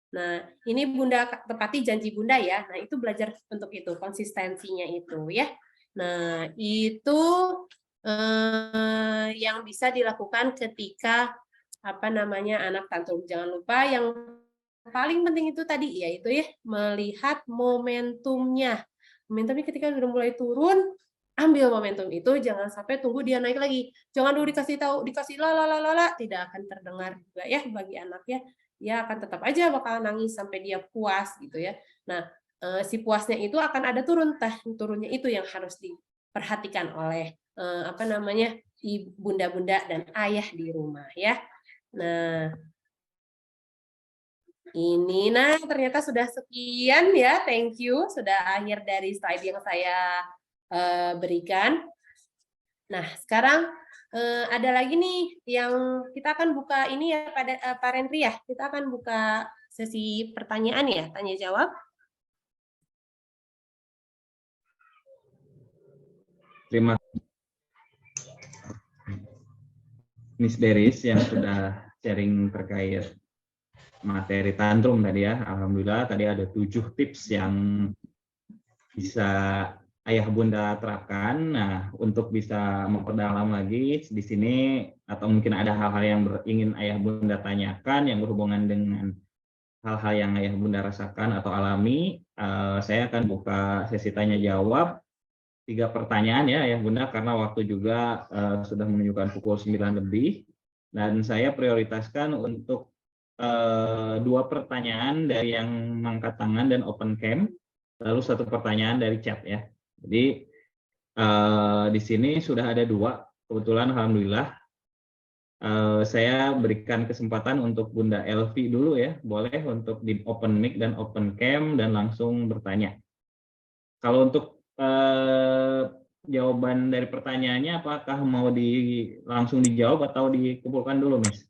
Nah, ini Bunda tepati janji Bunda ya. Nah, itu belajar untuk itu, konsistensinya itu ya. Nah, itu yang bisa dilakukan ketika anak tantrum. Jangan lupa yang paling penting itu tadi, yaitu ya melihat momentumnya. Momentumnya ketika udah mulai turun, ambil momentum itu, jangan sampai tunggu dia naik lagi. Jangan dulu dikasih tahu, dikasih la, tidak akan terdengar juga ya bagi anaknya. Dia akan tetap aja bakal nangis sampai dia puas gitu ya. Nah, si puasnya itu akan ada turunnya itu yang harus diperhatikan oleh bunda-bunda dan ayah di rumah ya. Nah, ini ternyata sudah sekian ya. Thank you, sudah akhir dari slide yang saya berikan. Nah, sekarang ada lagi nih yang kita akan buka ini ya pada Pak Rendri ya. Kita akan buka sesi pertanyaan ya, tanya jawab. Terima kasih Miss Deris yang sudah sharing terkait materi tantrum tadi ya. Alhamdulillah tadi ada 7 tips yang bisa ayah bunda terapkan. Nah, untuk bisa memperdalam lagi di sini atau mungkin ada hal-hal yang ingin ayah bunda tanyakan yang berhubungan dengan hal-hal yang ayah bunda rasakan atau alami, saya akan buka sesi tanya jawab 3 pertanyaan ya ayah bunda, karena waktu juga sudah menunjukkan pukul 9 lebih dan saya prioritaskan untuk 2 pertanyaan dari yang mengangkat tangan dan open cam, lalu 1 pertanyaan dari chat ya. Jadi di sini sudah ada 2, kebetulan alhamdulillah. Saya berikan kesempatan untuk Bunda Elvi dulu ya, boleh untuk di open mic dan open cam dan langsung bertanya. Kalau untuk jawaban dari pertanyaannya, apakah mau langsung dijawab atau dikumpulkan dulu, Miss?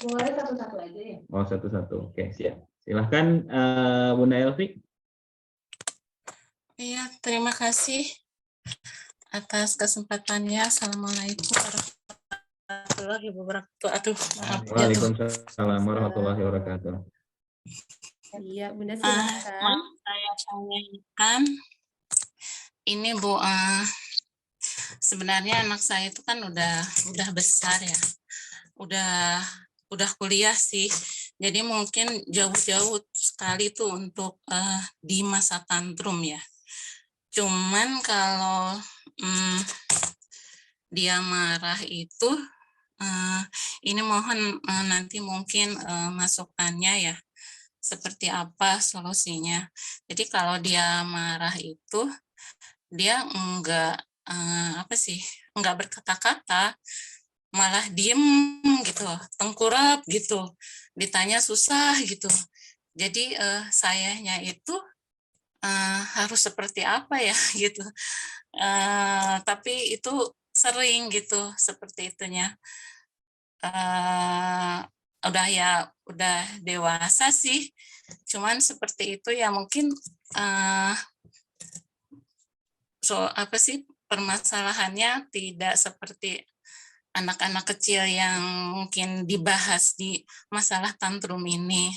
Boleh satu-satu aja ya. Oh, satu-satu. Oke, siap. Silahkan Bunda Elvi. Iya, terima kasih atas kesempatannya. Assalamualaikum warahmatullahi wabarakatuh. Aduh, maaf. Waalaikumsalam warahmatullahi wabarakatuh. Iya, Bunda silakan. Saya tanyakan, ini Bu, sebenarnya anak saya itu kan udah besar ya, udah kuliah sih. Jadi mungkin jauh-jauh sekali tuh untuk di masa tantrum ya. Cuman kalau dia marah itu, ini mohon nanti mungkin masukannya ya, seperti apa solusinya. Jadi kalau dia marah itu, dia enggak berkata-kata, malah diem gitu, tengkurap gitu, ditanya susah gitu. Jadi sayanya itu harus seperti apa ya gitu. Tapi itu sering gitu seperti itunya. Udah dewasa sih, cuman seperti itu ya mungkin permasalahannya tidak seperti anak-anak kecil yang mungkin dibahas di masalah tantrum ini.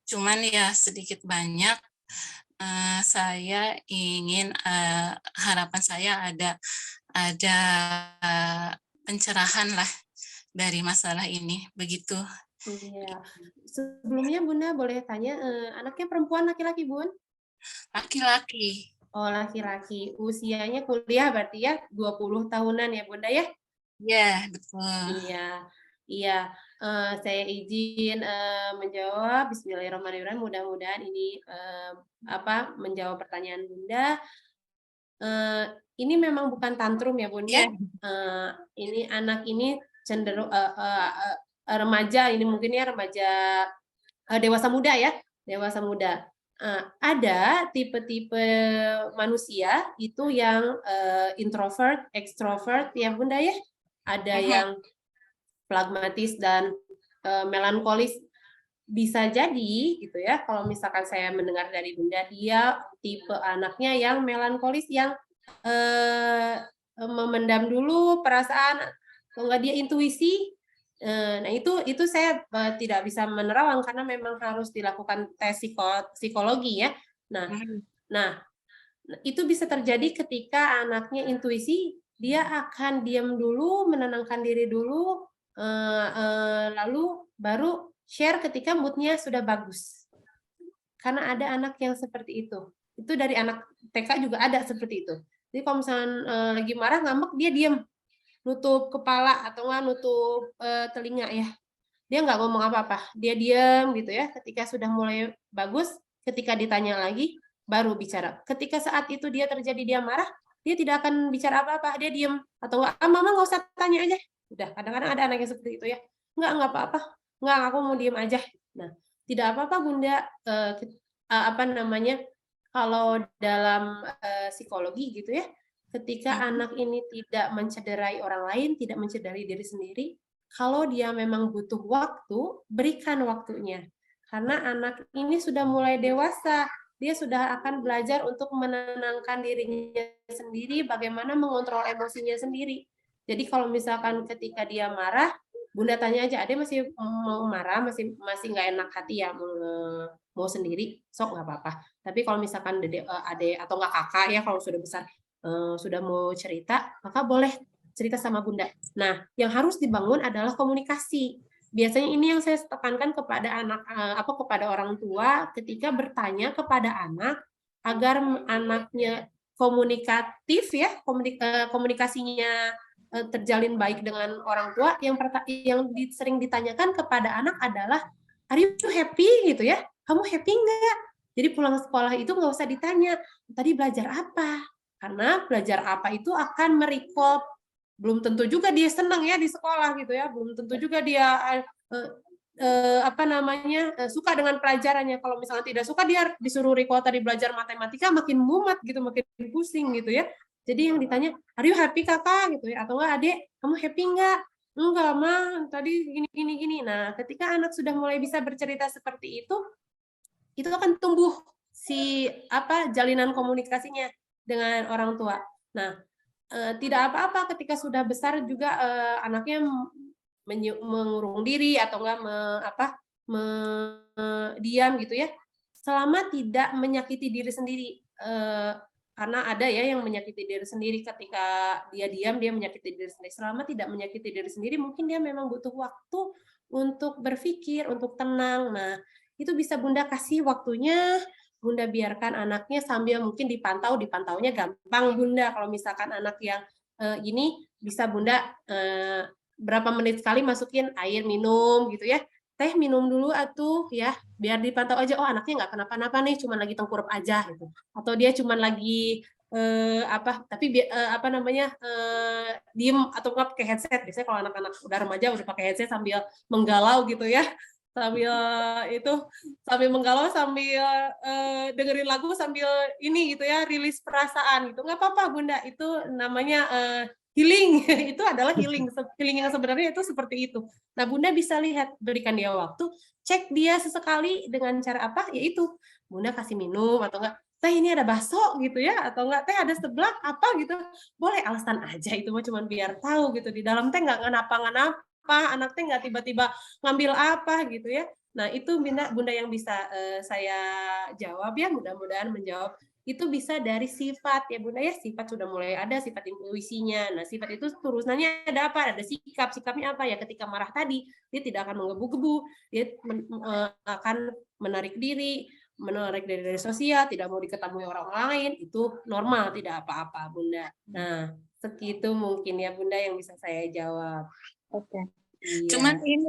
Cuman ya sedikit banyak saya ingin harapan saya ada pencerahan lah dari masalah ini, begitu. Iya. Sebelumnya Bunda boleh tanya, anaknya perempuan laki-laki, Bun? Laki-laki. Oh, laki-laki. Usianya kuliah berarti ya 20 tahunan ya, Bunda ya? Iya, betul. Iya. Saya izin menjawab. Bismillahirrahmanirrahim. Mudah-mudahan ini menjawab pertanyaan Bunda. Ini memang bukan tantrum ya, Bunda. Ini anak ini cenderung remaja, ini mungkin ya remaja dewasa muda ya, dewasa muda. Ada tipe-tipe manusia itu yang introvert, extrovert ya Bunda ya. Ada yang pragmatis dan melankolis. Bisa jadi gitu ya, kalau misalkan saya mendengar dari Bunda, dia tipe anaknya yang melankolis, yang memendam dulu perasaan, kalau nggak dia intuisi. Nah itu saya tidak bisa menerawang karena memang harus dilakukan tes psikologi ya. Nah itu bisa terjadi ketika anaknya intuisi, dia akan diam dulu, menenangkan diri dulu, lalu baru share ketika mood-nya sudah bagus. Karena ada anak yang seperti itu. Itu dari anak TK juga ada seperti itu. Jadi kalau misalnya lagi marah, ngambek, dia diam. Nutup kepala atau nggak nutup telinga ya. Dia nggak ngomong apa-apa. Dia diam gitu ya. Ketika sudah mulai bagus, ketika ditanya lagi, baru bicara. Ketika saat itu dia terjadi dia marah, dia tidak akan bicara apa-apa. Dia diam. Atau nggak, mama nggak usah tanya aja. Udah, kadang-kadang ada anak yang seperti itu ya. Nggak apa-apa. Nggak, aku mau diam aja. Nah, tidak apa-apa Bunda, apa namanya, kalau dalam psikologi gitu ya, ketika anak ini tidak mencederai orang lain, tidak mencederai diri sendiri, kalau dia memang butuh waktu, berikan waktunya. Karena anak ini sudah mulai dewasa, dia sudah akan belajar untuk menenangkan dirinya sendiri, bagaimana mengontrol emosinya sendiri. Jadi kalau misalkan ketika dia marah, Bunda tanya aja, Ade masih mau marah, masih nggak enak hati ya, mau sendiri, sok nggak apa-apa. Tapi kalau misalkan Ade atau nggak kakak ya, kalau sudah besar, sudah mau cerita, maka boleh cerita sama Bunda. Nah, yang harus dibangun adalah komunikasi. Biasanya ini yang saya tekankan kepada anak, kepada orang tua ketika bertanya kepada anak agar anaknya komunikatif ya, komunikasinya terjalin baik dengan orang tua. Yang sering ditanyakan kepada anak adalah, are you happy gitu ya? Kamu happy nggak? Jadi pulang sekolah itu nggak usah ditanya, tadi belajar apa? Karena belajar apa itu akan merecall, belum tentu juga dia senang ya di sekolah gitu ya, belum tentu juga dia suka dengan pelajarannya. Kalau misalnya tidak suka, dia disuruh recall tadi belajar matematika, makin mumet gitu, makin pusing gitu ya. Jadi yang ditanya, are you happy kakak gitu ya, atau enggak adek, kamu happy enggak? Enggak mah, tadi gini. Nah, ketika anak sudah mulai bisa bercerita seperti itu akan tumbuh jalinan komunikasinya dengan orang tua. Nah, tidak apa-apa ketika sudah besar juga anaknya mengurung diri atau enggak diam gitu ya, selama tidak menyakiti diri sendiri. Karena ada ya yang menyakiti diri sendiri, ketika dia diam, dia menyakiti diri sendiri. Selama tidak menyakiti diri sendiri, mungkin dia memang butuh waktu untuk berpikir, untuk tenang. Nah, itu bisa Bunda kasih waktunya, Bunda biarkan anaknya sambil mungkin dipantaunya gampang Bunda. Kalau misalkan anak yang ini bisa Bunda berapa menit sekali masukin air minum gitu ya. Teh minum dulu atuh ya, biar dipantau aja, oh anaknya nggak kenapa-napa nih, cuma lagi tengkurap aja gitu. Atau dia cuma lagi diem atau nggak pakai headset. Biasanya kalau anak-anak udah remaja udah pakai headset sambil menggalau gitu ya. Sambil menggalau, sambil dengerin lagu, sambil ini gitu ya, rilis perasaan gitu. Nggak apa-apa Bunda, itu namanya healing. Itu adalah healing yang sebenarnya itu seperti itu. Nah, Bunda bisa lihat, berikan dia waktu, cek dia sesekali dengan cara apa, yaitu Bunda kasih minum atau enggak, teh ini ada bakso gitu ya, atau enggak teh ada seblak apa gitu. Boleh, alasan aja itu mah cuma biar tahu gitu, di dalam teh enggak ngenapa-ngenapa, anak teh enggak tiba-tiba ngambil apa gitu ya. Nah, itu Bunda yang bisa saya jawab ya, mudah-mudahan menjawab. Itu bisa dari sifat ya Bunda ya, sifat sudah mulai ada, sifat intuisinya. Nah, sifat itu turunannya ada apa? Ada sikapnya apa ya? Ketika marah tadi, dia tidak akan menggebu-gebu, dia akan menarik diri dari sosial, tidak mau diketahui orang lain, itu normal, tidak apa-apa Bunda. Nah, segitu mungkin ya Bunda yang bisa saya jawab. Oke. Iya. Cuman ini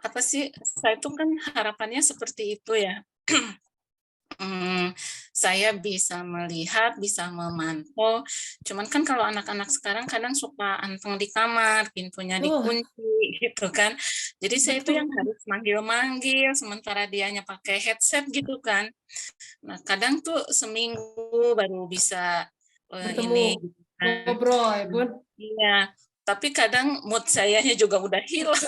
apa sih? Saya tuh kan harapannya seperti itu ya. Saya bisa melihat, bisa memantau. Cuman kan kalau anak-anak sekarang kadang suka anteng di kamar, pintunya dikunci gitu kan. Jadi saya itu yang harus manggil-manggil, sementara dianya pakai headset gitu kan. Nah, kadang tuh seminggu baru bisa bertemu, ngobrol ya Bun. Iya, tapi kadang mood sayanya juga udah hilang.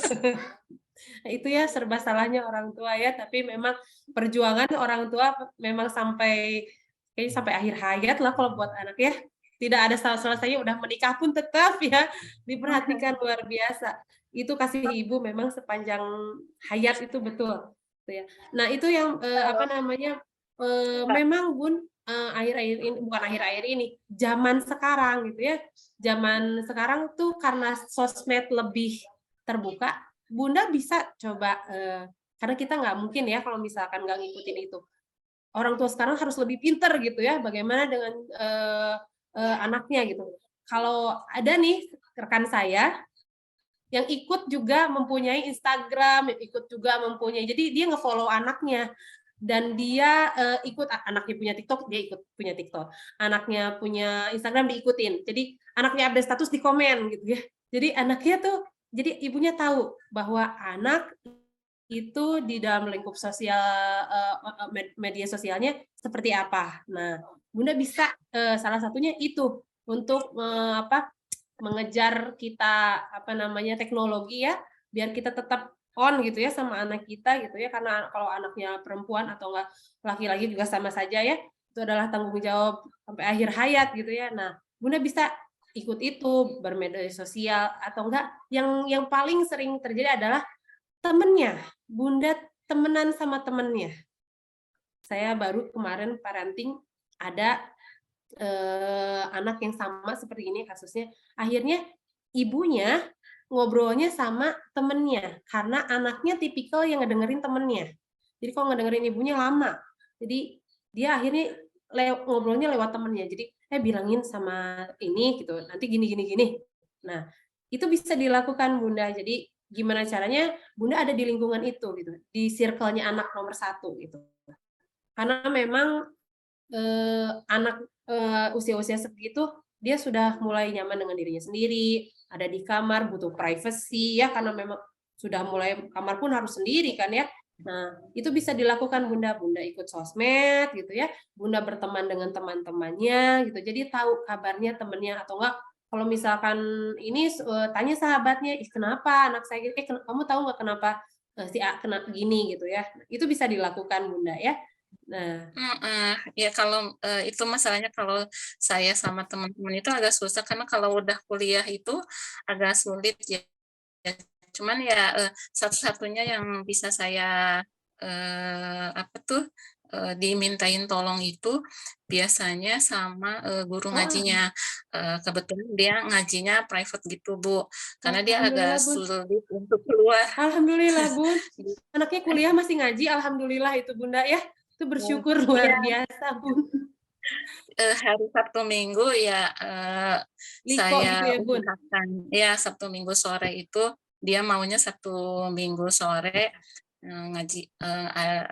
Nah, itu ya serba salahnya orang tua ya, tapi memang perjuangan orang tua memang sampai akhir hayat lah kalau buat anak ya. Tidak ada selesainya, udah menikah pun tetap ya diperhatikan luar biasa. Itu kasih ibu memang sepanjang hayat itu betul. Nah, itu yang memang Bun, akhir-akhir ini, bukan akhir-akhir ini, zaman sekarang gitu ya. Zaman sekarang tuh karena sosmed lebih terbuka, Bunda bisa coba, karena kita nggak mungkin ya kalau misalkan nggak ngikutin itu. Orang tua sekarang harus lebih pinter gitu ya, bagaimana dengan anaknya gitu. Kalau ada nih rekan saya yang ikut juga mempunyai Instagram, ikut juga mempunyai, jadi dia nge-follow anaknya dan dia ikut, anaknya punya TikTok, dia ikut punya TikTok. Anaknya punya Instagram diikutin. Jadi anaknya update status di komen gitu ya. Jadi anaknya tuh, jadi ibunya tahu bahwa anak itu di dalam lingkup sosial media sosialnya seperti apa. Nah, Bunda bisa salah satunya itu untuk mengejar kita teknologi ya, biar kita tetap on gitu ya sama anak kita gitu ya, karena kalau anaknya perempuan atau enggak laki-laki juga sama saja ya, itu adalah tanggung jawab sampai akhir hayat gitu ya. Nah, Bunda bisa ikut itu, bermedia sosial atau enggak, yang paling sering terjadi adalah temennya, Bunda temenan sama temennya. Saya baru kemarin parenting ada anak yang sama seperti ini kasusnya, akhirnya ibunya ngobrolnya sama temennya, karena anaknya tipikal yang ngedengerin temennya. Jadi kalau ngedengerin ibunya lama, jadi dia akhirnya ngobrolnya lewat temennya. Jadi bilangin sama ini gitu, nanti gini. Nah, itu bisa dilakukan Bunda. Jadi gimana caranya Bunda ada di lingkungan itu gitu, di circle-nya anak nomor 1 gitu. Karena memang anak usia-usia segitu dia sudah mulai nyaman dengan dirinya sendiri, ada di kamar, butuh privacy ya, karena memang sudah mulai kamar pun harus sendiri kan ya. Nah, itu bisa dilakukan Bunda ikut sosmed gitu ya, Bunda berteman dengan teman-temannya gitu, jadi tahu kabarnya temennya, atau enggak kalau misalkan ini tanya sahabatnya, "Ih, kenapa anak saya gini? Kamu tahu nggak kenapa si A kena gini?" gitu ya. Itu bisa dilakukan Bunda ya. Nah, ya kalau itu masalahnya kalau saya sama teman-teman itu agak susah karena kalau udah kuliah itu agak sulit ya. Cuman ya satu-satunya yang bisa saya dimintain tolong itu biasanya sama guru ngajinya. Kebetulan dia ngajinya private gitu, Bu. Karena dia agak Alhamdulillah, Bun. sulit untuk keluar. Alhamdulillah, Bun. Anaknya kuliah masih ngaji, alhamdulillah itu Bunda ya. Itu bersyukur luar biasa, Bun. Hari Sabtu Minggu ya Liko saya gitu ya, Bun. usahakan ya Sabtu Minggu sore itu dia maunya Sabtu Minggu sore ngaji,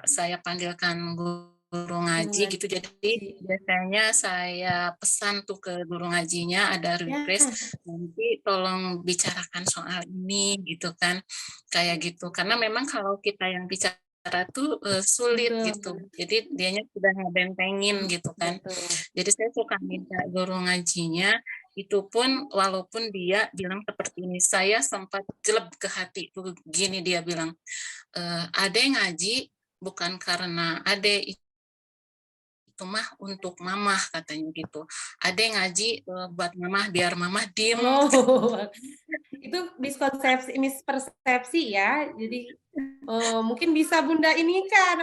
saya panggilkan guru ngaji gitu, jadi biasanya saya pesan tuh ke guru ngajinya, ada request nanti tolong bicarakan soal ini gitu kan, kayak gitu, karena memang kalau kita yang bicara tuh sulit gitu, jadi dianya sudah ngebentengin gitu kan. Jadi saya suka minta guru ngajinya, itu pun walaupun dia bilang seperti ini, saya sempat jelek ke hati tuh, gini dia bilang, "Ade ngaji bukan karena Ade, itu mah untuk mamah," katanya gitu. "Ade ngaji buat mamah biar mamah diem." Itu mispersepsi ya. Jadi mungkin bisa Bunda ini kan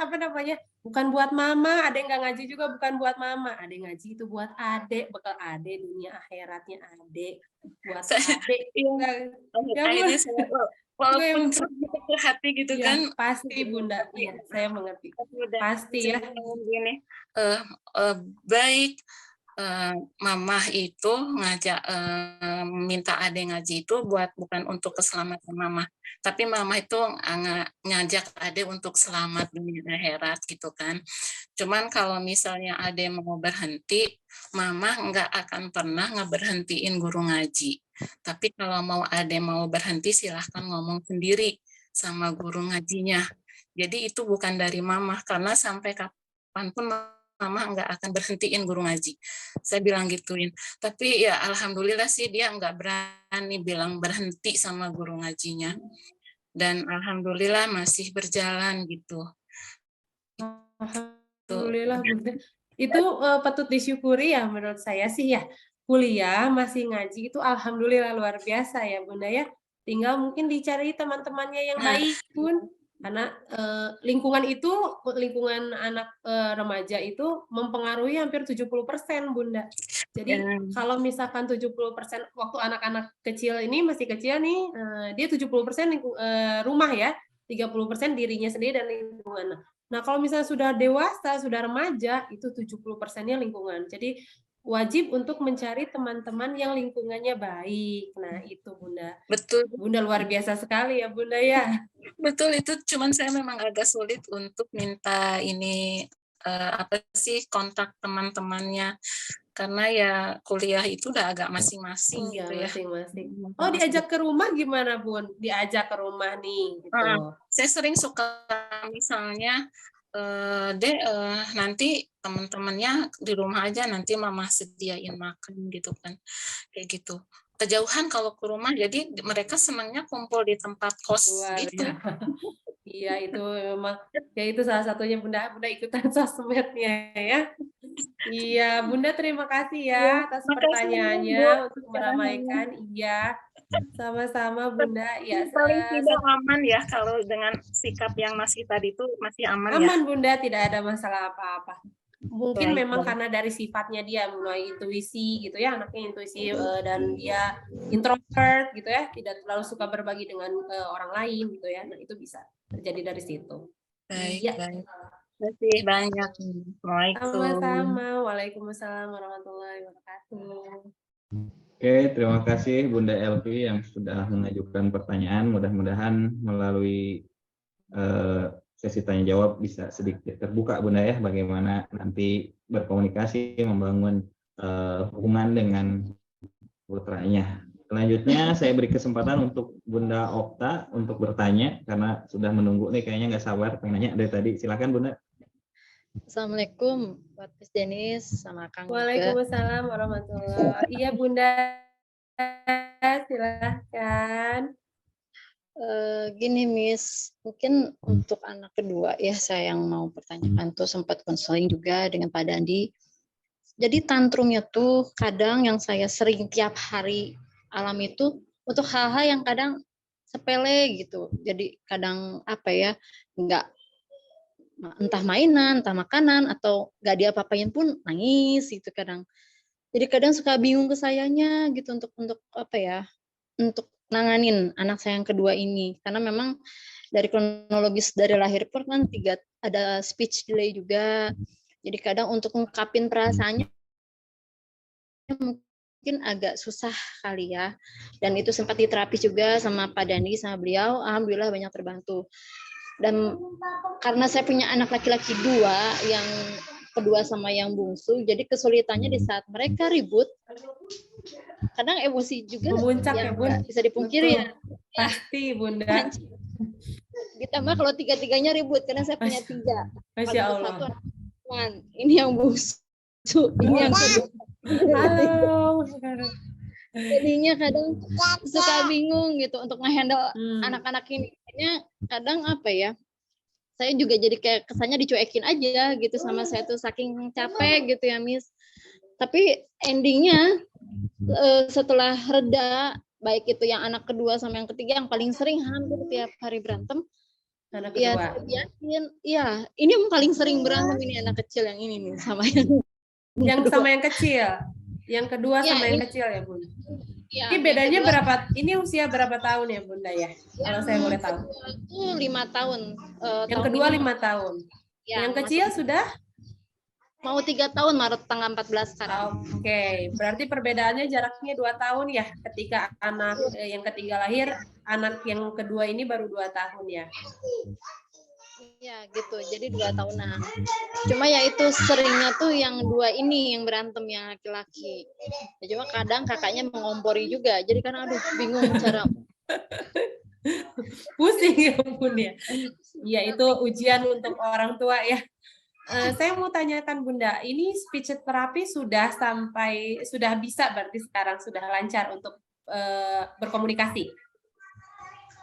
bukan buat mama, Ade nggak ngaji juga bukan buat mama, Ade ngaji itu buat Ade, bekal Ade dunia akhiratnya Ade, buat Ade. Akhirnya saya walaupun ke hati gitu ya, kan. Pasti Bunda, iya saya mengerti. Pasti ya. Gini, baik. Mamah itu ngajak minta Ade ngaji itu bukan untuk keselamatan mamah, tapi mamah itu ngajak Ade untuk selamat dunia akhirat gitu kan. Cuman kalau misalnya Ade mau berhenti, mamah nggak akan pernah ngeberhentiin guru ngaji. Tapi kalau Ade mau berhenti, silahkan ngomong sendiri sama guru ngajinya. Jadi itu bukan dari mamah, karena sampai kapanpun Mama nggak akan berhentiin guru ngaji. Saya bilang gituin. Tapi ya alhamdulillah sih dia nggak berani bilang berhenti sama guru ngajinya. Dan alhamdulillah masih berjalan gitu. Alhamdulillah Bunda. Itu patut disyukuri ya menurut saya sih ya. Kuliah masih ngaji itu alhamdulillah luar biasa ya Bunda ya. Tinggal mungkin dicari teman-temannya yang baik Bun. Karena lingkungan anak remaja itu mempengaruhi hampir 70%, Bunda. Jadi kalau misalkan 70% waktu anak-anak kecil ini masih kecil nih, dia 70% rumah ya, 30% dirinya sendiri dan lingkungan. Nah, kalau misalnya sudah dewasa, sudah remaja, itu 70%-nya lingkungan. Jadi wajib untuk mencari teman-teman yang lingkungannya baik. Nah, itu Bunda. Betul. Bunda luar biasa sekali ya, Bunda ya. Betul, itu cuman saya memang agak sulit untuk minta ini apa sih kontak teman-temannya, karena ya kuliah itu udah agak masing-masing Iya, gitu ya. masing-masing. Oh, diajak ke rumah gimana, Bun? Diajak ke rumah nih gitu. Saya sering suka misalnya nanti teman-temannya di rumah aja, nanti mama sediain makan gitu kan, kayak gitu. Kejauhan kalau ke rumah, jadi mereka senangnya kumpul di tempat kos gitu. Iya, itu memang ya itu salah satunya Bunda ikutan sosmednya ya. Iya, Bunda terima kasih ya atas pertanyaannya untuk meramaikan. Iya, sama-sama Bunda. Ya, paling tidak aman ya kalau dengan sikap yang masih tadi itu masih aman ya. Aman Bunda, tidak ada masalah apa-apa. Mungkin memang karena dari sifatnya dia mulai intuisi gitu ya, anaknya intuisi dan dia introvert gitu ya, tidak terlalu suka berbagi dengan orang lain gitu ya. Nah, itu bisa terjadi dari situ. Baik, ya. baik. Terima kasih banyak. Assalamualaikum. Sama-sama. Waalaikumsalam warahmatullahi wabarakatuh. Oke, terima kasih Bunda Elvi yang sudah mengajukan pertanyaan. Mudah-mudahan melalui sesi tanya jawab bisa sedikit terbuka Bunda ya, bagaimana nanti berkomunikasi, membangun hubungan dengan putranya. Selanjutnya saya beri kesempatan untuk Bunda Okta untuk bertanya karena sudah menunggu nih, kayaknya nggak sabar pengen nanya dari tadi. Silakan Bunda. Assalamualaikum buat Miss Denis sama Kang. Waalaikumsalam warahmatullahi. Iya Bunda, silahkan. Gini Miss, mungkin untuk anak kedua ya saya yang mau pertanyakan tuh, sempat konseling juga dengan Pak Dandi. Jadi tantrumnya tuh kadang yang saya sering tiap hari alami itu untuk hal-hal yang kadang sepele gitu. Jadi kadang apa ya, nggak, entah mainan, entah makanan, atau nggak diapa-apain pun nangis gitu kadang. Jadi kadang suka bingung ke sayanya gitu untuk apa ya, untuk nanganin anak saya yang kedua ini, karena memang dari kronologis dari lahir pun kan ada speech delay juga, jadi kadang untuk ngungkapin perasaannya mungkin agak susah kali ya, dan itu sempat diterapi juga sama Pak Dandi sama beliau, alhamdulillah banyak terbantu. Dan karena saya punya anak laki-laki dua, yang kedua sama yang bungsu, jadi kesulitannya di saat mereka ribut, kadang emosi juga memuncak ya Bun, bisa dipungkiri. Betul. Ya pasti Bunda. Ditambah kalau tiga-tiganya ribut, karena saya punya tiga. Masya Allah. Satu anak, ini yang bungsu, ini yang kedua. Halo. Jadinya kadang suka bingung gitu untuk ngehandle anak-anak ini. Kadang apa ya, saya juga jadi kayak kesannya dicuekin aja gitu sama saya tuh, saking capek gitu ya Miss. Tapi endingnya setelah reda, baik itu yang anak kedua sama yang ketiga, yang paling sering hampir tiap hari berantem. Anak kedua. Ya, yakin, iya, ini yang paling sering berantem ini anak kecil yang ini nih sama yang sama yang kecil. Yang kedua ya, sama yang kecil ya Bun. Ya, ini bedanya kedua, berapa? Ini usia berapa tahun ya Bunda ya? Kalau saya boleh tahu. Itu 5 tahun. Yang kedua 5 tahun. Ya, yang kecil sudah? Mau 3 tahun, Maret tanggal 14 sekarang. Oke, berarti perbedaannya jaraknya 2 tahun ya, ketika anak yang ketiga lahir, anak yang kedua ini baru 2 tahun ya. Iya gitu, jadi 2 tahunan. Cuma ya itu seringnya tuh yang dua ini yang berantem, yang laki-laki. Ya, cuma kadang kakaknya mengompori juga, jadi kan aduh bingung cara. Pusing ya Bun ya. Iya itu ujian untuk orang tua ya. Saya mau tanyakan Bunda, ini speech therapy sudah bisa berarti sekarang sudah lancar untuk berkomunikasi?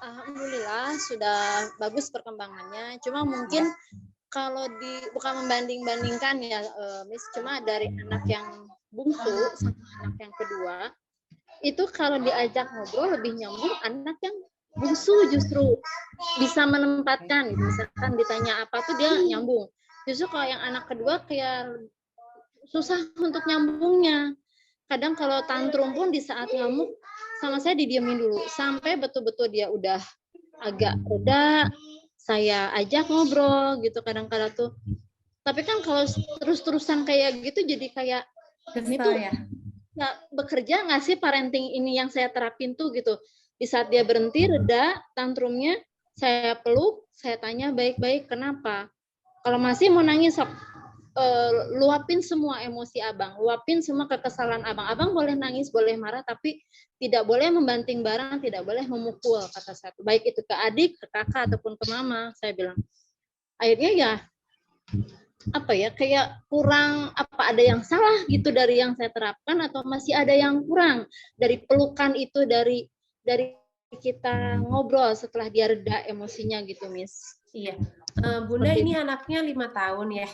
Alhamdulillah sudah bagus perkembangannya. Cuma mungkin kalau bukan membanding-bandingkan ya, Miss, cuma dari anak yang bungsu sama anak yang kedua, itu kalau diajak ngobrol lebih nyambung anak yang bungsu justru bisa menempatkan gitu. Misalkan ditanya apa tuh dia nyambung. Justru kalau yang anak kedua kayak susah untuk nyambungnya. Kadang kalau tantrum pun di saat ngamuk sama saya didiemin dulu sampai betul-betul dia udah agak reda, saya ajak ngobrol gitu kadang-kadang tuh. Tapi kan kalau terus-terusan kayak gitu jadi kayak ini tuh nggak bekerja nggak sih parenting ini yang saya terapin tuh gitu. Di saat dia berhenti reda tantrumnya, saya peluk, saya tanya baik-baik kenapa. Kalau masih mau nangis, luapin semua emosi abang, luapin semua kekesalan abang. Abang boleh nangis, boleh marah, tapi tidak boleh membanting barang, tidak boleh memukul, kata saya. Baik itu ke adik, ke kakak, ataupun ke mama, saya bilang. Akhirnya ya, kayak kurang, ada yang salah gitu dari yang saya terapkan, atau masih ada yang kurang dari pelukan itu, dari kita ngobrol setelah dia reda emosinya gitu, Miss. Iya. Bunda ini anaknya 5 tahun ya.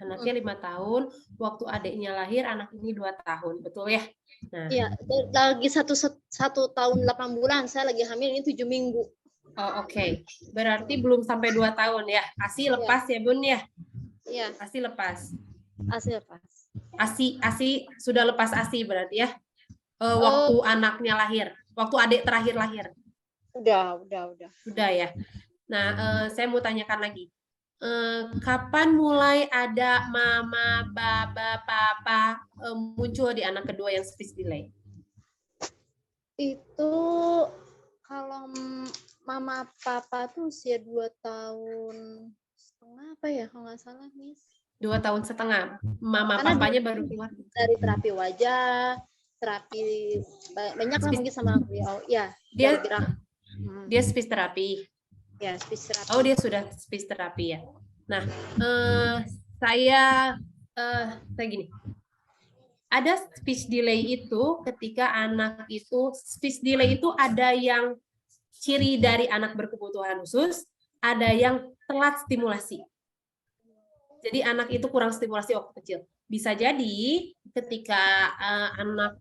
Anaknya 5 tahun, waktu adiknya lahir anak ini 2 tahun, betul ya? Nah. Iya, lagi satu tahun 8 bulan, saya lagi hamil ini 7 minggu. Oh, oke. Berarti belum sampai 2 tahun ya. ASI lepas ya, Bun ya? Iya. ASI lepas. ASI lepas. ASI sudah lepas ASI berarti ya? Waktu anaknya lahir, waktu adik terakhir lahir. Udah. Udah ya. Nah, saya mau tanyakan lagi. Kapan mulai ada mama, baba, papa muncul di anak kedua yang speech delay? Itu kalau mama papa tuh usia 2 tahun setengah apa ya kalau nggak salah, Miss. 2 tahun setengah. Mama Karena papanya baru keluar. Dari terapi wajah, terapi banyak lah mungkin sama beliau. Ya, dia speech terapi. Ya, speech therapy. Oh, dia sudah speech terapi ya. Nah, saya gini. Ada speech delay itu ketika anak itu, speech delay itu ada yang ciri dari anak berkebutuhan khusus, ada yang telat stimulasi. Jadi anak itu kurang stimulasi waktu kecil. Bisa jadi ketika anak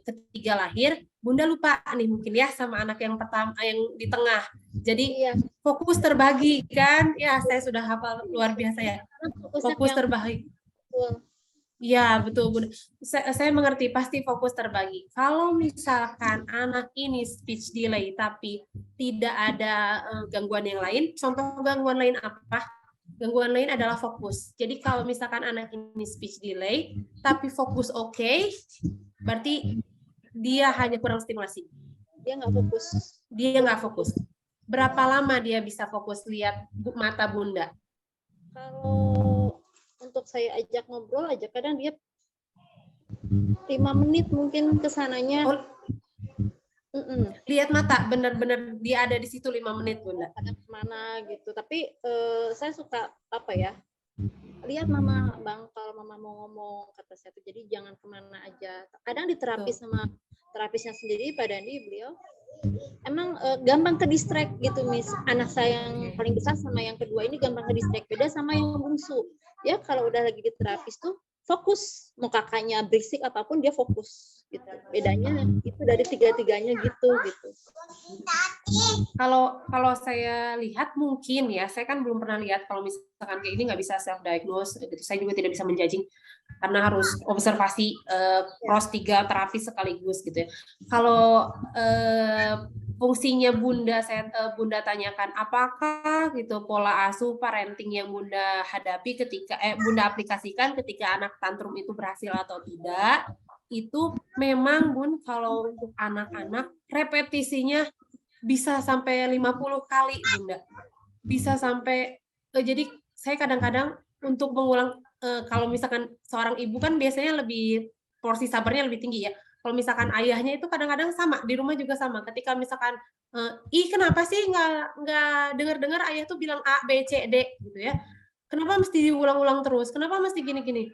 ketiga lahir, Bunda lupa nih mungkin ya sama anak yang pertama, yang di tengah. Jadi fokus terbagi kan? Ya, saya sudah hafal luar biasa ya. Fokus terbagi. Ya, betul Bunda. Saya mengerti pasti fokus terbagi. Kalau misalkan anak ini speech delay tapi tidak ada gangguan yang lain, contoh gangguan lain apa? Gangguan lain adalah fokus. Jadi kalau misalkan anak ini speech delay, tapi fokus oke, berarti dia hanya kurang stimulasi. Dia nggak fokus. Dia nggak fokus. Berapa lama dia bisa fokus lihat mata Bunda? Kalau untuk saya ajak ngobrol aja, kadang dia 5 menit mungkin kesananya. Oh, lihat mata, benar-benar dia ada di situ 5 menit Bunda. Ada kemana gitu. Tapi saya suka lihat mama bang, kalau mama mau ngomong, kata saya tuh, jadi jangan kemana aja. Kadang diterapi sama terapisnya sendiri, Pak Dandi, beliau emang gampang ke distract gitu, Miss. Anak saya yang paling besar sama yang kedua ini gampang ke distract, beda sama yang bungsu. Ya kalau udah lagi di terapis tuh fokus, mau kakaknya berisik apapun dia fokus gitu. Bedanya itu dari tiga-tiganya gitu. Kalau saya lihat mungkin ya, saya kan belum pernah lihat, kalau misalkan kayak ini nggak bisa self diagnose, saya juga tidak bisa menjudging karena harus observasi cross 3 terapi sekaligus gitu ya. Kalau fungsinya Bunda, Bunda tanyakan apakah gitu pola asuh parenting yang Bunda hadapi ketika Bunda aplikasikan ketika anak tantrum itu berhasil atau tidak, itu memang Bun, kalau untuk anak-anak repetisinya bisa sampai 50 kali Bunda. Bisa sampai jadi saya kadang-kadang untuk mengulang, kalau misalkan seorang ibu kan biasanya lebih porsi sabarnya lebih tinggi ya. Kalau misalkan ayahnya itu kadang-kadang sama, di rumah juga sama. Ketika misalkan, kenapa sih nggak dengar-dengar ayah tuh bilang A, B, C, D gitu ya. Kenapa mesti diulang-ulang terus? Kenapa mesti gini-gini?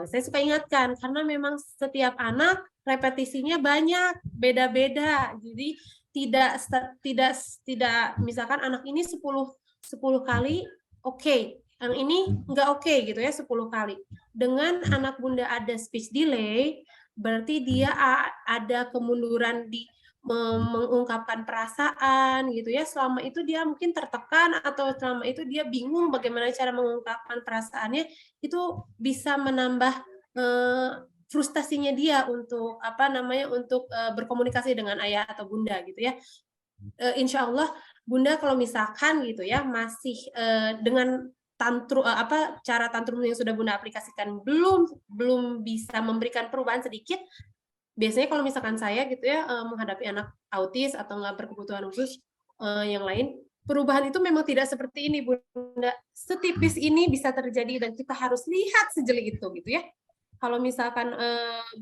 Saya suka ingatkan, karena memang setiap anak repetisinya banyak, beda-beda. Jadi tidak misalkan anak ini 10 kali oke, yang ini nggak oke gitu ya 10 kali. Dengan anak Bunda ada speech delay, berarti dia ada kemunduran di mengungkapkan perasaan gitu ya, selama itu dia mungkin tertekan atau selama itu dia bingung bagaimana cara mengungkapkan perasaannya, itu bisa menambah frustasinya dia untuk untuk berkomunikasi dengan ayah atau bunda gitu ya. Insya Allah bunda kalau misalkan gitu ya masih dengan cara tantrum yang sudah bunda aplikasikan belum bisa memberikan perubahan sedikit. Biasanya kalau misalkan saya gitu ya menghadapi anak autis atau nggak berkebutuhan khusus yang lain, perubahan itu memang tidak seperti ini bunda, setipis ini bisa terjadi dan kita harus lihat sejeli itu gitu ya. Kalau misalkan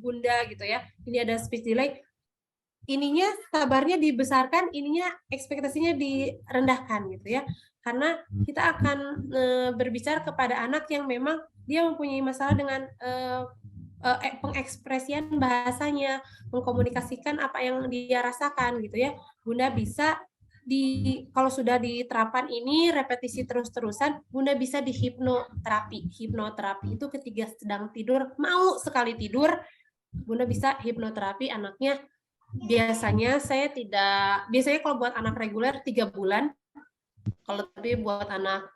bunda gitu ya, ini ada speech delay, ininya sabarnya dibesarkan, ininya ekspektasinya direndahkan gitu ya, karena kita akan berbicara kepada anak yang memang dia mempunyai masalah dengan pengekspresian bahasanya, mengkomunikasikan apa yang dia rasakan gitu ya. Bunda bisa kalau sudah diterapkan ini repetisi terus-terusan, bunda bisa di hipnoterapi. Hipnoterapi itu ketika sedang tidur, mau sekali tidur, bunda bisa hipnoterapi anaknya. Biasanya kalau buat anak reguler 3 bulan. Kalau tapi buat anak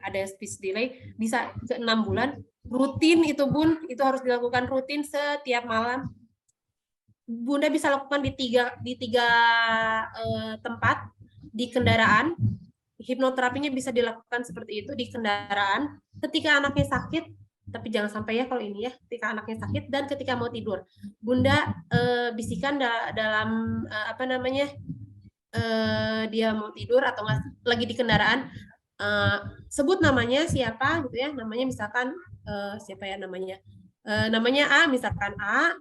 ada speech delay bisa ke 6 bulan. Rutin itu bun, itu harus dilakukan rutin setiap malam. Bunda bisa lakukan di tiga tempat, di kendaraan. Hipnoterapinya bisa dilakukan seperti itu di kendaraan. Ketika anaknya sakit, tapi jangan sampai ya kalau ini ya, ketika anaknya sakit dan ketika mau tidur, bunda bisikan dalam dia mau tidur atau nggak lagi di kendaraan, sebut namanya siapa gitu ya, namanya misalkan siapa ya namanya A, misalkan A,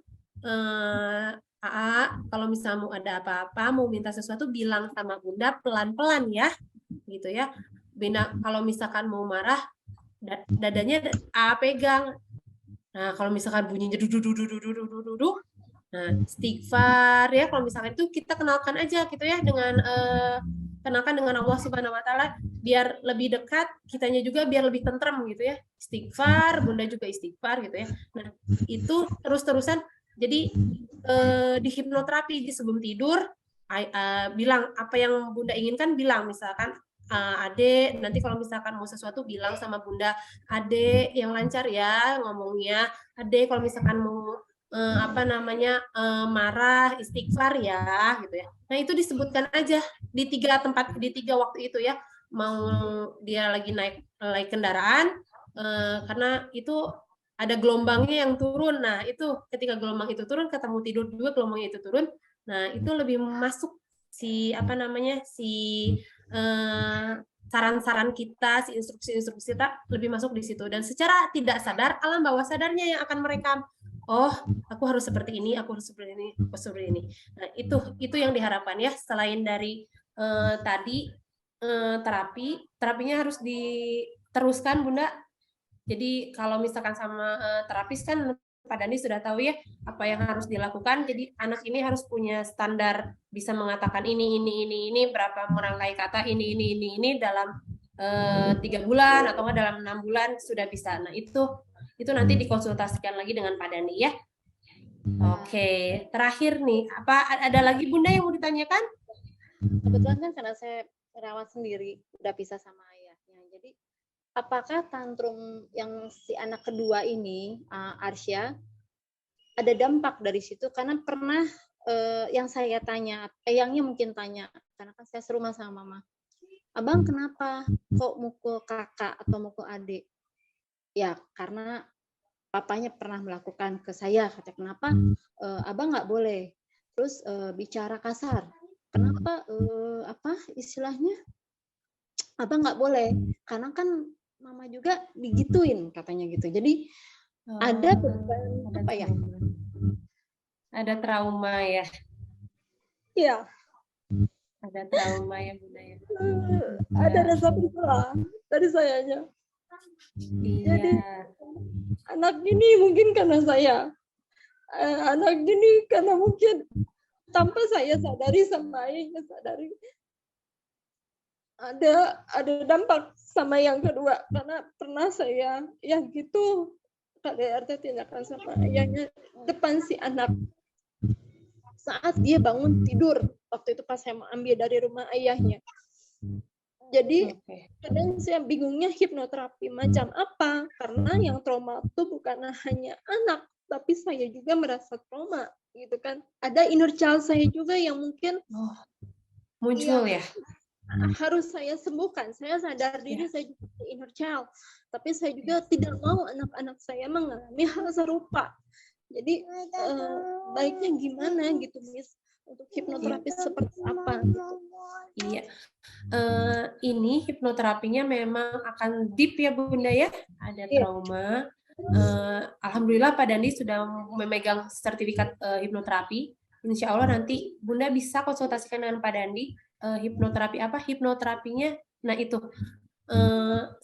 kalau misalnya mau ada apa-apa, mau minta sesuatu, bilang sama bunda pelan-pelan ya gitu ya. Bina kalau misalkan mau marah, dadanya A pegang. Nah kalau misalkan bunyinya dudu, nah istighfar ya, kalau misalkan itu kita kenalkan aja gitu ya dengan kenalkan dengan Allah Subhanahu Wa Taala, biar lebih dekat, kitanya juga biar lebih tentrem gitu ya. Istighfar, bunda juga istighfar gitu ya. Nah itu terus-terusan. Jadi di hipnoterapi di sebelum tidur bilang apa yang bunda inginkan, bilang misalkan Ade, nanti kalau misalkan mau sesuatu bilang sama bunda, Ade yang lancar ya ngomongnya, Ade kalau misalkan mau marah, istighfar ya gitu ya. Nah itu disebutkan aja di 3 tempat, di 3 waktu itu ya. Mau dia lagi naik kendaraan, karena itu ada gelombangnya yang turun. Nah itu ketika gelombang itu turun, ketemu tidur juga gelombangnya itu turun. Nah itu lebih masuk saran-saran kita, si instruksi-instruksi kita lebih masuk di situ. Dan secara tidak sadar, alam bawah sadarnya yang akan merekam. Oh, aku harus seperti ini, aku harus seperti ini, aku seperti ini. Nah, itu yang diharapkan ya. Selain dari terapinya harus diteruskan, Bunda. Jadi kalau misalkan sama terapis kan Pak Dani sudah tahu ya apa yang harus dilakukan. Jadi anak ini harus punya standar, bisa mengatakan ini, berapa merangkai kata ini dalam 3 bulan atau enggak dalam 6 bulan sudah bisa. Nah, itu nanti dikonsultasikan lagi dengan Pak Dani ya. Oke, terakhir nih, ada lagi Bunda yang mau ditanyakan? Kebetulan kan karena saya rawat sendiri, udah pisah sama ayahnya. Jadi apakah tantrum yang si anak kedua ini, Arsya, ada dampak dari situ? Karena pernah yang saya tanya, eyangnya mungkin tanya, karena kan saya serumah sama mama, abang kenapa kok mukul kakak atau mukul adik? Ya karena papanya pernah melakukan ke saya, kata kenapa abang nggak boleh. Terus bicara kasar, kenapa istilahnya abang nggak boleh? Karena kan mama juga digituin katanya gitu. Jadi ada beban apa ya? Ada trauma ya? Iya. Ada trauma ya Bunda ya. Ada rasa bersalah dari sayanya. Iya. Jadi anak ini mungkin karena saya, anak ini karena mungkin tanpa saya sadari sama ayahnya sadari. Ada dampak sama yang kedua, karena pernah saya yang gitu KDRT tindakan sama ayahnya depan si anak. saat dia bangun tidur. Waktu itu pas saya mau ambil dari rumah ayahnya. Jadi kadang saya bingungnya hipnoterapi macam apa, karena yang trauma itu bukan hanya anak, tapi saya juga merasa trauma, gitu kan. Ada inner child saya juga yang mungkin muncul ya. Harus saya sembuhkan. Saya sadar diri saya juga inner child, tapi saya juga tidak mau anak-anak saya mengalami hal serupa. Jadi baiknya gimana gitu, Miss? Untuk hipnoterapi seperti apa? Gitu. Iya, ini hipnoterapinya memang akan deep ya Bunda ya, ada trauma. Alhamdulillah Pak Dandi sudah memegang sertifikat hipnoterapi. Insya Allah nanti Bunda bisa konsultasikan dengan Pak Dandi. Hipnoterapi apa? Hipnoterapinya, nah itu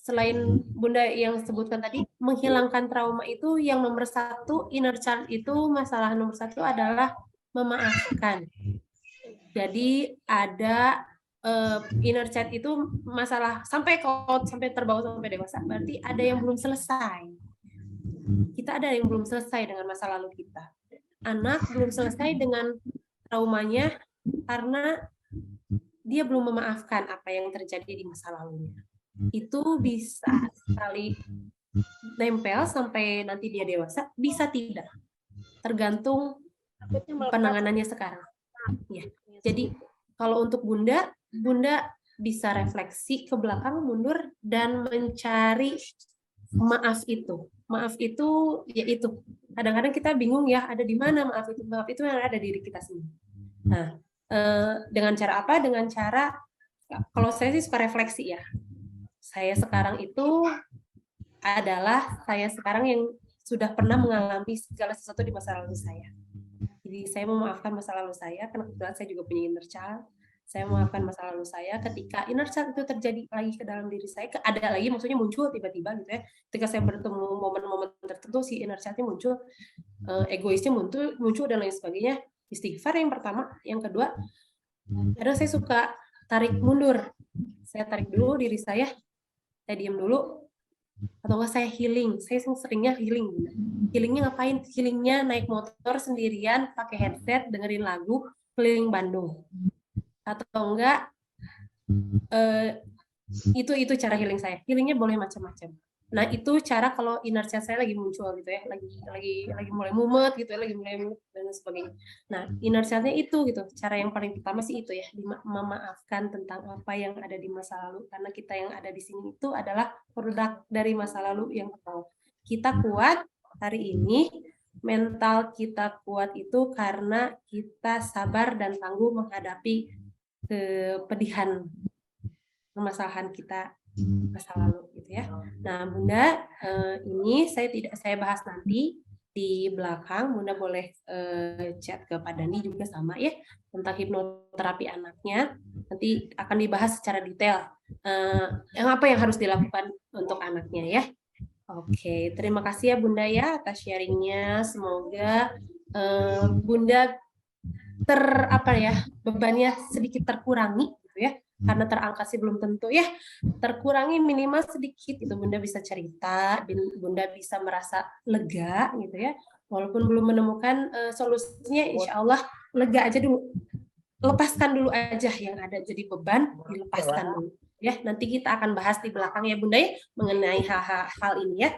selain Bunda yang sebutkan tadi, menghilangkan trauma itu yang nomor satu, inner child itu masalah nomor satu adalah memaafkan. Jadi ada inner child itu masalah sampai terbawa sampai dewasa, berarti ada yang belum selesai. Kita ada yang belum selesai dengan masa lalu kita. Anak belum selesai dengan traumanya karena dia belum memaafkan apa yang terjadi di masa lalunya. Itu bisa sekali nempel sampai nanti dia dewasa, bisa tidak. Tergantung penanganannya sekarang. Ya. Jadi kalau untuk Bunda bisa refleksi ke belakang, mundur, dan mencari maaf itu. Maaf itu, yaitu kadang-kadang kita bingung ya, ada di mana maaf itu? Maaf itu yang ada di diri kita sendiri. Nah, dengan cara apa? Dengan cara, kalau saya sih suka refleksi ya. Saya sekarang itu adalah saya sekarang yang sudah pernah mengalami segala sesuatu di masa lalu saya. Jadi saya memaafkan masa lalu saya, karena kebetulan saya juga punya inner child. Saya memaafkan masa lalu saya ketika inner child itu terjadi lagi ke dalam diri saya, ada lagi maksudnya muncul tiba-tiba gitu ya. Ketika saya bertemu momen-momen tertentu, si inner child-nya muncul, egoisnya muncul dan lain sebagainya. Istighfar yang pertama, yang kedua, kadang saya suka tarik mundur. Saya tarik dulu diri saya diam dulu, atau enggak saya healing. Saya seringnya healing. Healingnya ngapain? Healingnya naik motor sendirian, pakai headset, dengerin lagu, keliling Bandung. Atau enggak, itu cara healing saya. Healingnya boleh macam-macam. Nah itu cara kalau inner child saya lagi muncul gitu ya, lagi mulai mumet gitu ya, lagi mulai mumet dan sebagainya. Nah inner child-nya itu gitu, cara yang paling pertama sih itu ya, memaafkan tentang apa yang ada di masa lalu, karena kita yang ada di sini itu adalah produk dari masa lalu yang kita kuat hari ini, mental kita kuat itu karena kita sabar dan tangguh menghadapi kepedihan permasalahan kita masa lalu gitu ya. Nah Bunda, ini saya bahas nanti di belakang. Bunda boleh chat ke Pak Dandi juga sama ya, tentang hipnoterapi anaknya. Nanti akan dibahas secara detail apa yang harus dilakukan untuk anaknya ya. Oke, terima kasih ya Bunda ya atas sharingnya. Semoga Bunda bebannya sedikit terkurangi gitu ya. Karena terangkat sih belum tentu ya, terkurangi minimal sedikit itu. Bunda bisa cerita, Bunda bisa merasa lega gitu ya, walaupun belum menemukan solusinya. Insya Allah lega aja dulu, lepaskan dulu aja yang ada jadi beban, dilepaskan dulu ya. Nanti kita akan bahas di belakang ya Bunda ya mengenai hal-hal ini ya.